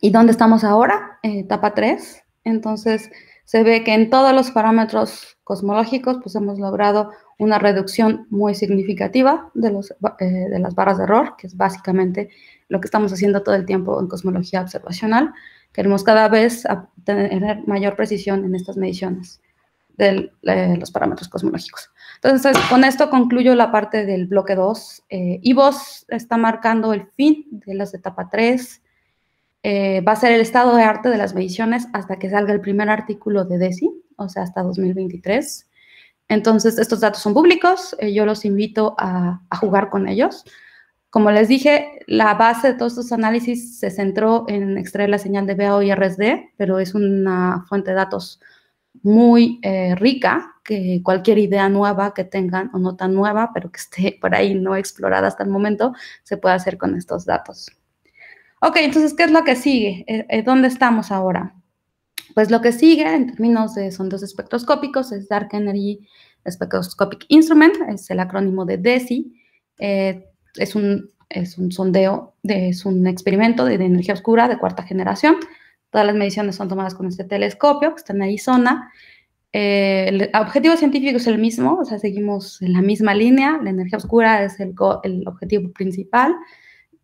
¿Y dónde estamos ahora? Etapa 3. Entonces, se ve que en todos los parámetros cosmológicos pues hemos logrado una reducción muy significativa de las barras de error, que es básicamente lo que estamos haciendo todo el tiempo en cosmología observacional. Queremos cada vez tener mayor precisión en estas mediciones de los parámetros cosmológicos. Entonces, con esto concluyo la parte del bloque 2. IVOS está marcando el fin de las etapa 3. Va a ser el estado de arte de las mediciones hasta que salga el primer artículo de DESI, o sea, hasta 2023. Entonces, estos datos son públicos, yo los invito a jugar con ellos. Como les dije, la base de todos estos análisis se centró en extraer la señal de BAO y RSD, pero es una fuente de datos muy rica, que cualquier idea nueva que tengan, o no tan nueva, pero que esté por ahí no explorada hasta el momento, se puede hacer con estos datos. Ok, entonces, ¿qué es lo que sigue? ¿Dónde estamos ahora? Pues lo que sigue en términos de sondeos espectroscópicos es Dark Energy Spectroscopic Instrument, es el acrónimo de DESI. Es un sondeo, es un experimento de energía oscura de cuarta generación. Todas las mediciones son tomadas con este telescopio que está en Arizona. El objetivo científico es el mismo, o sea, seguimos en la misma línea. La energía oscura es el objetivo principal.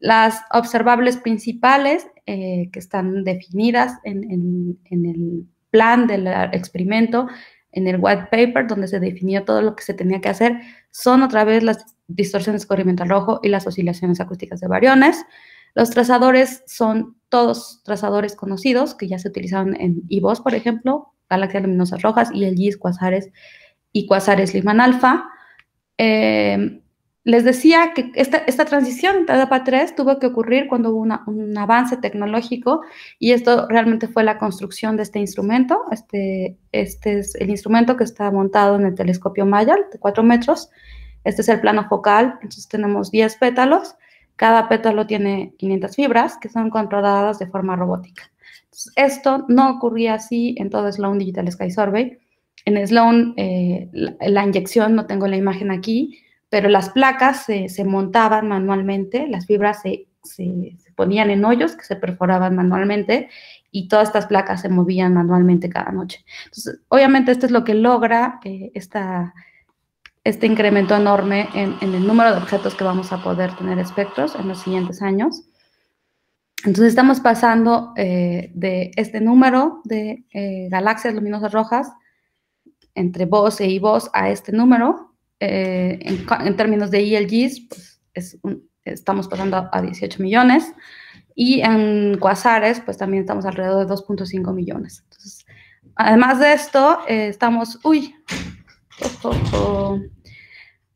Las observables principales que están definidas en el plan del experimento, en el white paper, donde se definió todo lo que se tenía que hacer, son otra vez las distorsiones de escurrimiento al rojo y las oscilaciones acústicas de bariones. Los trazadores son todos trazadores conocidos que ya se utilizaron en IVOS, por ejemplo, galaxias luminosas rojas, ILGs, cuasares y cuasares Lyman alfa. Les decía que esta transición de etapa 3 tuvo que ocurrir cuando hubo un avance tecnológico, y esto realmente fue la construcción de este instrumento. Este es el instrumento que está montado en el telescopio Mayall de 4 metros. Este es el plano focal, entonces tenemos 10 pétalos. Cada pétalo tiene 500 fibras que son controladas de forma robótica. Entonces, esto no ocurría así en todo Sloan Digital Sky Survey. En Sloan, la inyección, no tengo la imagen aquí, pero las placas se montaban manualmente, las fibras se ponían en hoyos que se perforaban manualmente, y todas estas placas se movían manualmente cada noche. Entonces, obviamente, esto es lo que logra este incremento enorme en el número de objetos que vamos a poder tener espectros en los siguientes años. Entonces, estamos pasando de este número de galaxias luminosas rojas entre BOS e IVOS a este número. En términos de ILGs, pues estamos pasando a 18 millones, y en cuasares, pues también estamos alrededor de 2.5 millones. Entonces, además de esto,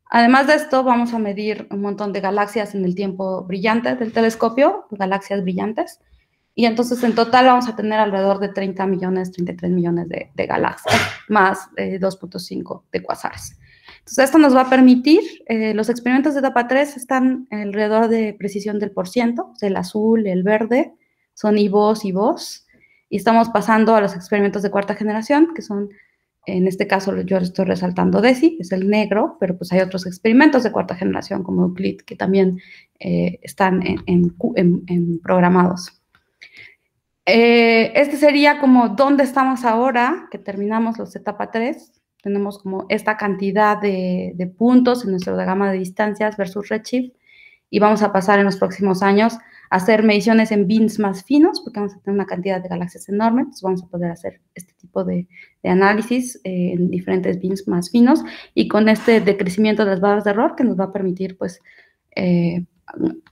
además de esto, vamos a medir un montón de galaxias en el tiempo brillante del telescopio, galaxias brillantes, y entonces en total vamos a tener alrededor de 30 millones, 33 millones de galaxias, más 2.5 de cuasares. Entonces, esto nos va a permitir, los experimentos de etapa 3 están alrededor de precisión del %, o sea, el azul, el verde, son IVOS, y estamos pasando a los experimentos de cuarta generación, que son, en este caso yo estoy resaltando DESI, es el negro, pero pues hay otros experimentos de cuarta generación como Euclid que también están programados. Este sería como dónde estamos ahora, que terminamos los etapa 3. Tenemos como esta cantidad de puntos en nuestro diagrama de distancias versus redshift, y vamos a pasar en los próximos años a hacer mediciones en beams más finos, porque vamos a tener una cantidad de galaxias enorme. Entonces vamos a poder hacer este tipo de análisis en diferentes beams más finos, y con este decrecimiento de las barras de error que nos va a permitir pues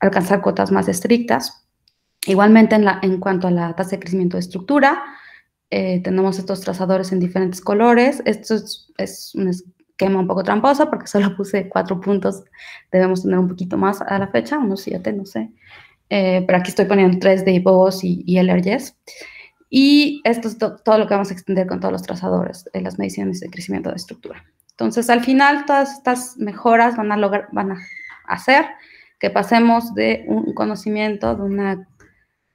alcanzar cotas más estrictas. Igualmente, en cuanto a la tasa de crecimiento de estructura, tenemos estos trazadores en diferentes colores. Esto es un esquema un poco tramposo porque solo puse 4 puntos. Debemos tener un poquito más a la fecha, unos 7, no sé. Pero aquí estoy poniendo 3 de IVOS y LRGs. Y esto es todo lo que vamos a extender con todos los trazadores de las mediciones de crecimiento de estructura. Entonces, al final, todas estas mejoras van a hacer, que pasemos de un conocimiento,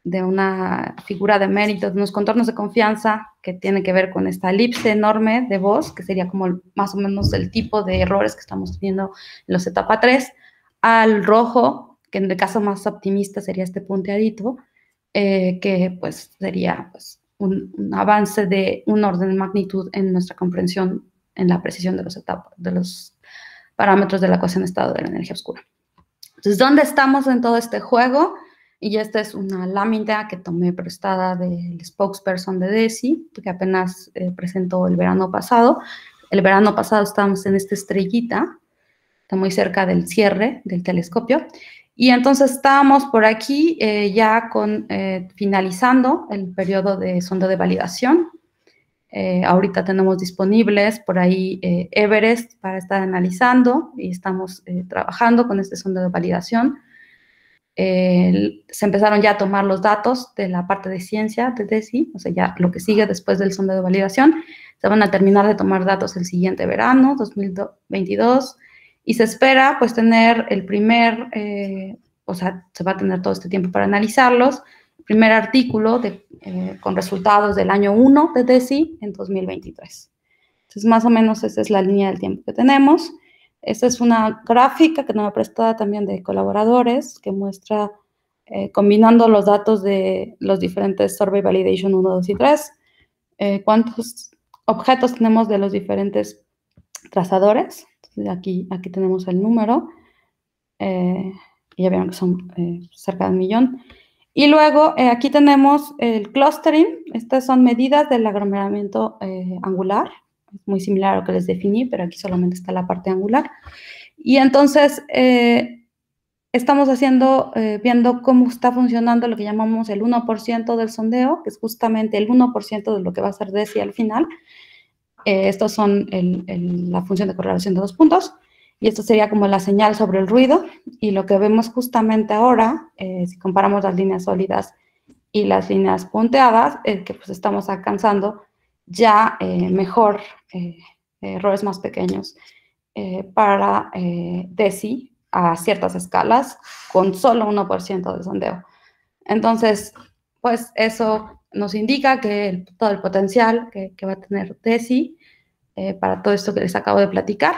de una figura de mérito, de unos contornos de confianza que tiene que ver con esta elipse enorme de voz, que sería como más o menos el tipo de errores que estamos teniendo en los etapa 3, al rojo, que en el caso más optimista sería este punteadito, que pues sería pues, un avance de un orden de magnitud en nuestra comprensión, en la precisión de los parámetros de la ecuación de estado de la energía oscura. Entonces, ¿dónde estamos en todo este juego? Y esta es una lámina que tomé prestada del spokesperson de DESI, que apenas presentó el verano pasado. El verano pasado estábamos en esta estrellita, está muy cerca del cierre del telescopio. Y entonces estábamos por aquí ya finalizando el periodo de sondeo de validación. Ahorita tenemos disponibles por ahí Everest para estar analizando y estamos trabajando con este sondeo de validación. Se empezaron ya a tomar los datos de la parte de ciencia de DESI, o sea, ya lo que sigue después del sondeo de validación. Se van a terminar de tomar datos el siguiente verano, 2022, y se espera pues tener el primer, o sea, se va a tener todo este tiempo para analizarlos, primer artículo con resultados del año 1 de DESI en 2023. Entonces, más o menos esa es la línea del tiempo que tenemos. Esta es una gráfica que nos ha prestado también de colaboradores que muestra, combinando los datos de los diferentes Survey Validation 1, 2 y 3, cuántos objetos tenemos de los diferentes trazadores. Entonces, aquí tenemos el número. Y ya vieron que son cerca de 1 millón. Y luego aquí tenemos el clustering. Estas son medidas del aglomeramiento angular. Es muy similar a lo que les definí, pero aquí solamente está la parte angular. Y entonces estamos viendo cómo está funcionando lo que llamamos el 1% del sondeo, que es justamente el 1% de lo que va a ser DESI al final. Estos son la función de correlación de 2 puntos. Y esto sería como la señal sobre el ruido. Y lo que vemos justamente ahora, si comparamos las líneas sólidas y las líneas punteadas, es que pues estamos alcanzando ya mejor errores más pequeños para DESI a ciertas escalas con solo 1% de sondeo. Entonces, pues eso nos indica que todo el potencial que va a tener DESI para todo esto que les acabo de platicar.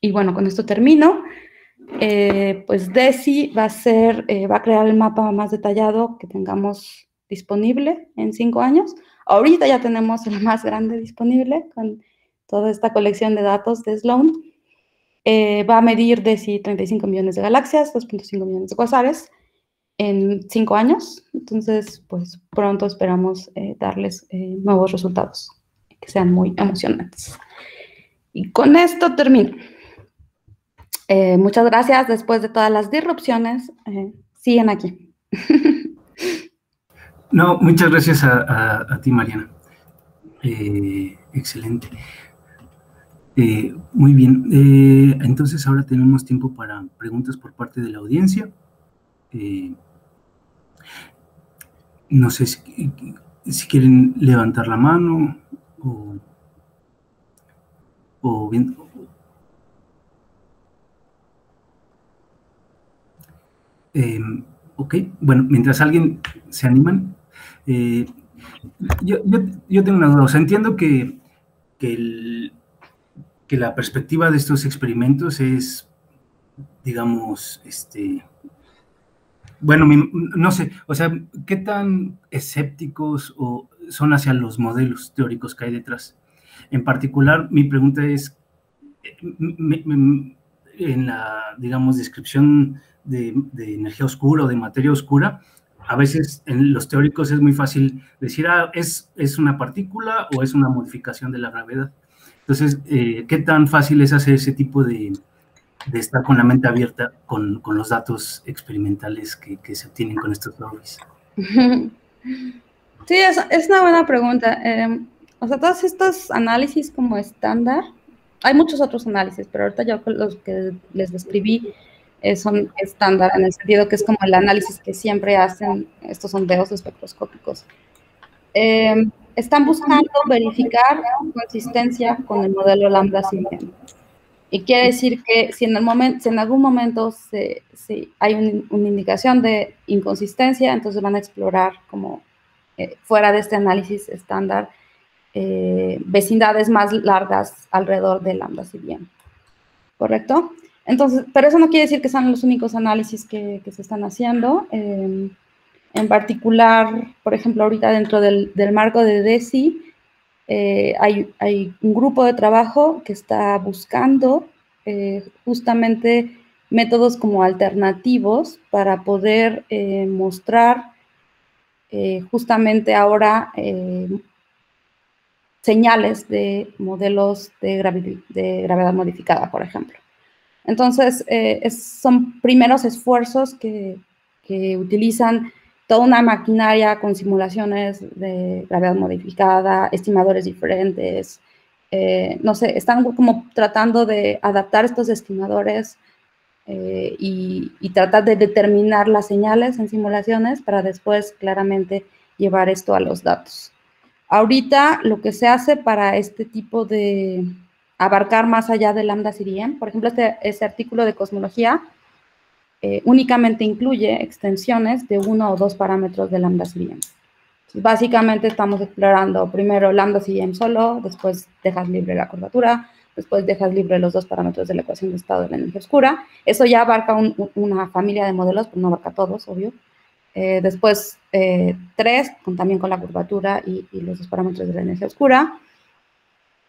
Y bueno, con esto termino. Pues DESI va a crear el mapa más detallado que tengamos disponible en 5 años. Ahorita ya tenemos el más grande disponible con toda esta colección de datos de Sloan. Va a medir DESI 35 millones de galaxias, 2.5 millones de cuasares en 5 años. Entonces, pues pronto esperamos darles nuevos resultados que sean muy emocionantes. Y con esto termino. Muchas gracias. Después de todas las disrupciones, siguen aquí. No, muchas gracias a ti, Mariana. Excelente. Muy bien. Entonces ahora tenemos tiempo para preguntas por parte de la audiencia. No sé si quieren levantar la mano o bien. Ok, bueno, mientras alguien se animan, yo tengo una duda. O sea, entiendo que la perspectiva de estos experimentos es, digamos, bueno, no sé, o sea, ¿qué tan escépticos son hacia los modelos teóricos que hay detrás? En particular, mi pregunta es, en la, digamos, descripción de energía oscura o de materia oscura, a veces en los teóricos es muy fácil decir, es una partícula o es una modificación de la gravedad. Entonces, ¿qué tan fácil es hacer ese tipo de estar con la mente abierta con los datos experimentales que se obtienen con estos surveys? Sí, es una buena pregunta. O sea, todos estos análisis como estándar, hay muchos otros análisis, pero ahorita yo los que les describí son estándar en el sentido que es como el análisis que siempre hacen estos sondeos espectroscópicos. Están buscando verificar consistencia con el modelo lambda siguiente. Y quiere decir que si en algún momento hay una indicación de inconsistencia, entonces van a explorar como fuera de este análisis estándar vecindades más largas alrededor de lambda si bien. ¿Correcto? Entonces, pero eso no quiere decir que sean los únicos análisis que se están haciendo. En particular, por ejemplo, ahorita dentro del marco de DESI, hay un grupo de trabajo que está buscando justamente métodos como alternativos para poder mostrar justamente ahora señales de modelos de gravedad modificada, por ejemplo. Entonces, son primeros esfuerzos que utilizan toda una maquinaria con simulaciones de gravedad modificada, estimadores diferentes, no sé, están como tratando de adaptar estos estimadores y tratar de determinar las señales en simulaciones para después claramente llevar esto a los datos. Ahorita lo que se hace para este tipo de abarcar más allá de lambda CDM, por ejemplo, este artículo de cosmología únicamente incluye extensiones de 1 o 2 parámetros de lambda CDM. Básicamente estamos explorando primero lambda CDM solo, después dejas libre la curvatura, después dejas libre los 2 parámetros de la ecuación de estado de la energía oscura. Eso ya abarca una familia de modelos, pero no abarca todos, obvio. Después 3, también con la curvatura y los 2 parámetros de la energía oscura,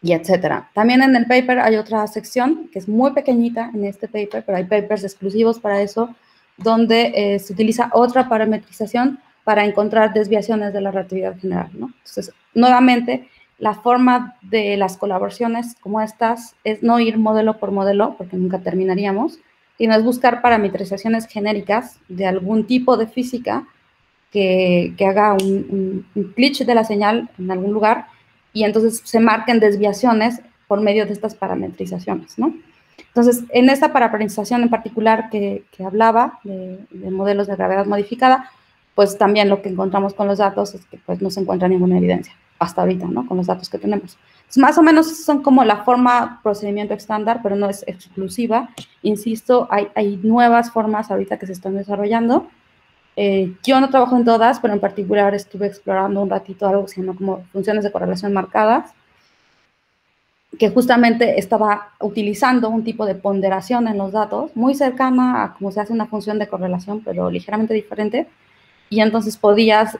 y etcétera. También en el paper hay otra sección que es muy pequeñita en este paper, pero hay papers exclusivos para eso, donde se utiliza otra parametrización para encontrar desviaciones de la relatividad general, ¿no? Entonces, nuevamente, la forma de las colaboraciones como estas es no ir modelo por modelo, porque nunca terminaríamos, sino es buscar parametrizaciones genéricas de algún tipo de física que haga un glitch de la señal en algún lugar y entonces se marquen desviaciones por medio de estas parametrizaciones, ¿no? Entonces, en esta parametrización en particular que hablaba de modelos de gravedad modificada, pues también lo que encontramos con los datos es que pues no se encuentra ninguna evidencia hasta ahorita, ¿no? Con los datos que tenemos. Entonces, más o menos son como la forma procedimiento estándar, pero no es exclusiva. Insisto, hay nuevas formas ahorita que se están desarrollando. Yo no trabajo en todas, pero en particular estuve explorando un ratito algo que se llama como funciones de correlación marcadas, que justamente estaba utilizando un tipo de ponderación en los datos, muy cercana a cómo se hace una función de correlación, pero ligeramente diferente, y entonces podías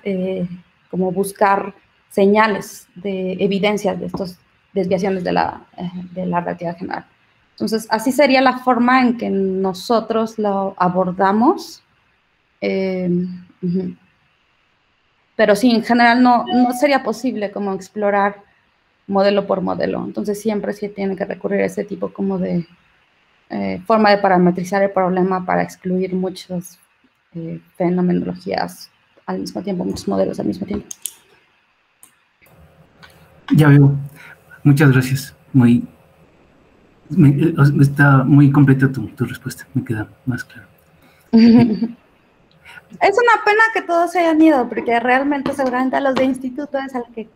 como buscar señales de evidencias de estas desviaciones de la relatividad general. Entonces, así sería la forma en que nosotros lo abordamos. Pero sí, en general no sería posible como explorar modelo por modelo. Entonces siempre sí tiene que recurrir a ese tipo como de forma de parametrizar el problema para excluir muchas fenomenologías al mismo tiempo, muchos modelos al mismo tiempo. Ya veo. Muchas gracias. Está muy completa tu respuesta. Me queda más claro. Es una pena que todos se hayan ido, porque realmente seguramente a los de instituto es al que...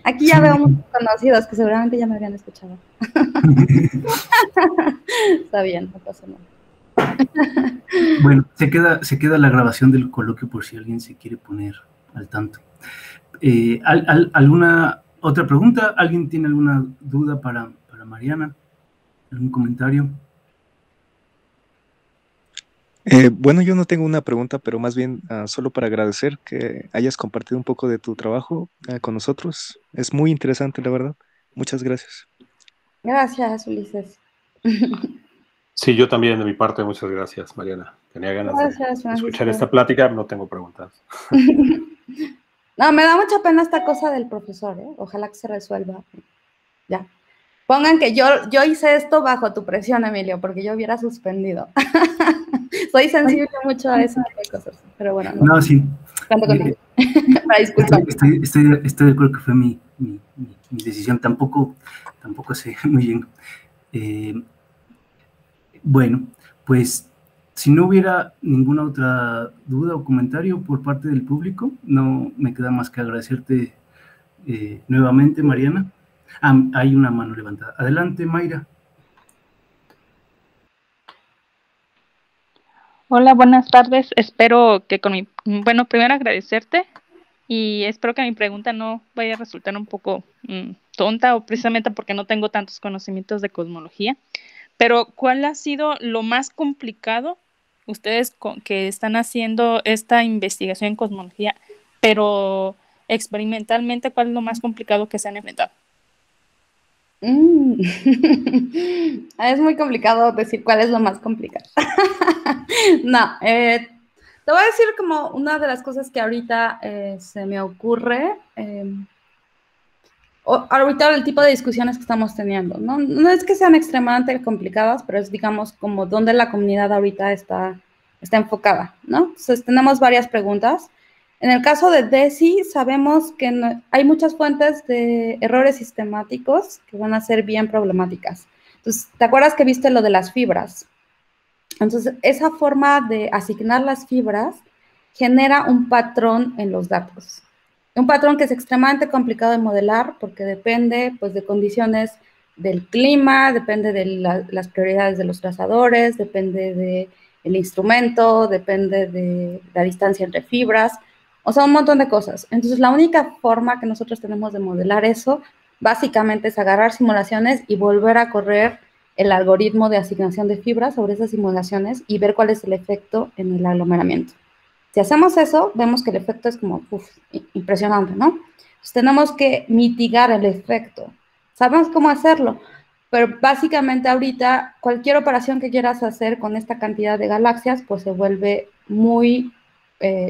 Aquí ya veo muchos conocidos que seguramente ya me habrían escuchado. Está bien, no pasa nada. Bueno, se queda la grabación del coloquio por si alguien se quiere poner al tanto. ¿Alguna otra pregunta? ¿Alguien tiene alguna duda para Mariana? ¿Algún comentario? Bueno, yo no tengo una pregunta, pero más bien solo para agradecer que hayas compartido un poco de tu trabajo con nosotros. Es muy interesante, la verdad. Muchas gracias. Gracias, Ulises. Sí, yo también de mi parte, muchas gracias, Mariana. Tenía ganas de escuchar esta plática, no tengo preguntas. No, me da mucha pena esta cosa del profesor, ¿eh? Ojalá que se resuelva. Ya. Pongan que yo hice esto bajo tu presión, Emilio, porque yo hubiera suspendido. Soy sensible mucho a ese tipo de cosas, pero bueno. No, sí. Cuento contigo. Para disculpar. Estoy de acuerdo que fue mi decisión. Tampoco sé muy bien. Bueno, pues si no hubiera ninguna otra duda o comentario por parte del público, no me queda más que agradecerte nuevamente, Mariana. Hay una mano levantada. Adelante, Mayra. Hola, buenas tardes. Espero que bueno, primero agradecerte y espero que mi pregunta no vaya a resultar un poco tonta o precisamente porque no tengo tantos conocimientos de cosmología. Pero, ¿cuál ha sido lo más complicado ustedes que están haciendo esta investigación en cosmología, pero experimentalmente, cuál es lo más complicado que se han enfrentado? Es muy complicado decir cuál es lo más complicado. No, te voy a decir como una de las cosas que ahorita se me ocurre. Ahorita el tipo de discusiones que estamos teniendo, ¿no? No es que sean extremadamente complicadas, pero es, digamos, como donde la comunidad ahorita está enfocada, ¿no? Entonces, tenemos varias preguntas. En el caso de DESI, sabemos que hay muchas fuentes de errores sistemáticos que van a ser bien problemáticas. Entonces, ¿te acuerdas que viste lo de las fibras? Entonces, esa forma de asignar las fibras genera un patrón en los datos. Un patrón que es extremadamente complicado de modelar porque depende, pues, de condiciones del clima, depende de las prioridades de los trazadores, depende del instrumento, depende de la distancia entre fibras, o sea, un montón de cosas. Entonces, la única forma que nosotros tenemos de modelar eso, básicamente, es agarrar simulaciones y volver a correr el algoritmo de asignación de fibras sobre esas simulaciones y ver cuál es el efecto en el aglomeramiento. Si hacemos eso, vemos que el efecto es como impresionante, ¿no? Entonces, tenemos que mitigar el efecto. Sabemos cómo hacerlo, pero básicamente ahorita cualquier operación que quieras hacer con esta cantidad de galaxias, pues se vuelve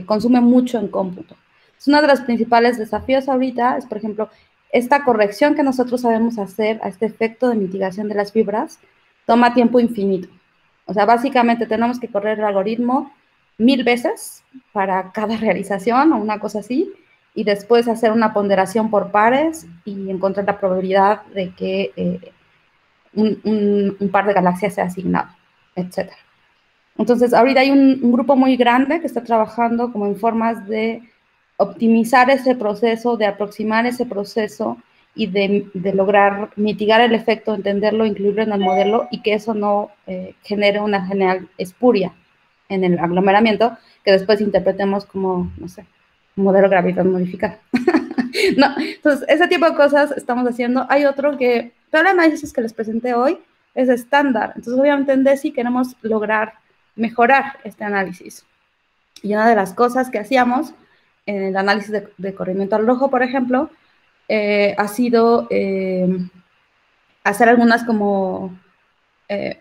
consume mucho en cómputo. Es uno de los principales desafíos ahorita, es por ejemplo, esta corrección que nosotros sabemos hacer a este efecto de mitigación de las fibras, toma tiempo infinito. O sea, básicamente tenemos que correr el algoritmo 1000 veces para cada realización o una cosa así, y después hacer una ponderación por pares y encontrar la probabilidad de que un par de galaxias sea asignado, etc. Entonces, ahorita hay un grupo muy grande que está trabajando como en formas de optimizar ese proceso, de aproximar ese proceso y de lograr mitigar el efecto, entenderlo, incluirlo en el modelo y que eso no genere una señal espuria en el aglomeramiento que después interpretemos como, no sé, un modelo gravitar modificado. No, entonces, ese tipo de cosas estamos haciendo. Hay otro que, todo el análisis que les presenté hoy es estándar. Entonces, obviamente en DESI queremos lograr mejorar este análisis. Y una de las cosas que hacíamos en el análisis de corrimiento al rojo, por ejemplo, ha sido hacer algunas como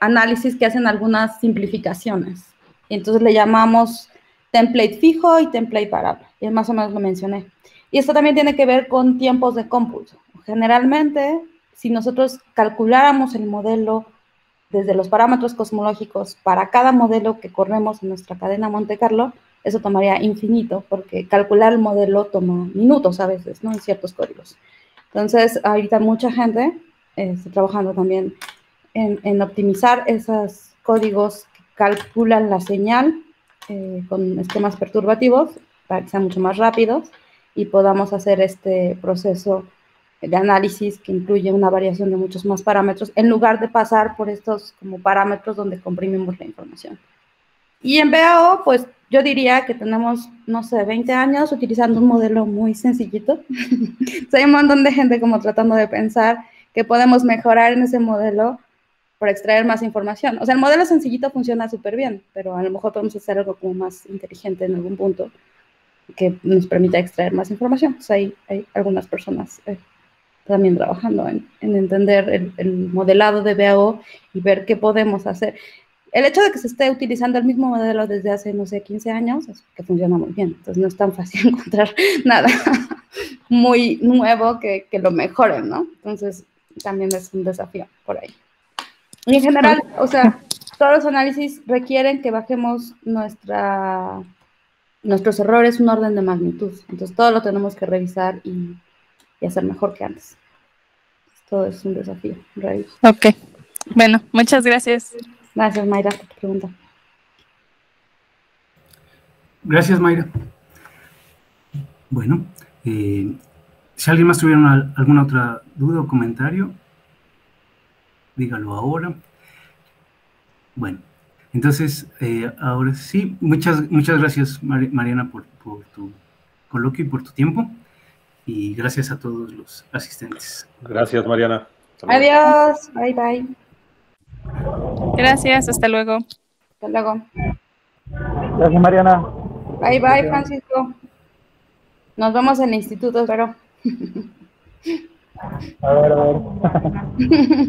análisis que hacen algunas simplificaciones. Y entonces le llamamos template fijo y template variable. Y más o menos lo mencioné. Y esto también tiene que ver con tiempos de cómputo. Generalmente, si nosotros calculáramos el modelo desde los parámetros cosmológicos para cada modelo que corremos en nuestra cadena Monte Carlo, eso tomaría infinito, porque calcular el modelo toma minutos a veces, ¿no? En ciertos códigos. Entonces, ahorita mucha gente está trabajando también en optimizar esos códigos que calculan la señal con esquemas perturbativos para que sean mucho más rápidos y podamos hacer este proceso de análisis que incluye una variación de muchos más parámetros en lugar de pasar por estos como parámetros donde comprimimos la información. Y en BAO, pues yo diría que tenemos, no sé, 20 años utilizando un modelo muy sencillito. Hay un montón de gente como tratando de pensar que podemos mejorar en ese modelo para extraer más información. O sea, el modelo sencillito funciona súper bien, pero a lo mejor podemos hacer algo como más inteligente en algún punto que nos permita extraer más información. O sea, hay algunas personas también trabajando en entender el modelado de BAO y ver qué podemos hacer. El hecho de que se esté utilizando el mismo modelo desde hace, no sé, 15 años, es que funciona muy bien. Entonces, no es tan fácil encontrar nada muy nuevo que lo mejoren, ¿no? Entonces, también es un desafío por ahí. Y en general, o sea, todos los análisis requieren que bajemos nuestros errores un orden de magnitud. Entonces, todo lo tenemos que revisar y hacer mejor que antes. Todo es un desafío. Ok. Bueno, muchas gracias. Gracias, Mayra, por tu pregunta. Gracias, Mayra. Bueno, si alguien más tuviera alguna otra duda o comentario, dígalo ahora. Bueno, Entonces, ahora sí, muchas gracias, Mariana, por tu coloquio y por tu tiempo. Y gracias a todos los asistentes. Gracias, Mariana. Adiós. Bye, bye. Gracias, hasta luego. Hasta luego. Gracias, Mariana. Bye, bye, Francisco. Nos vemos en el instituto, espero. A ver.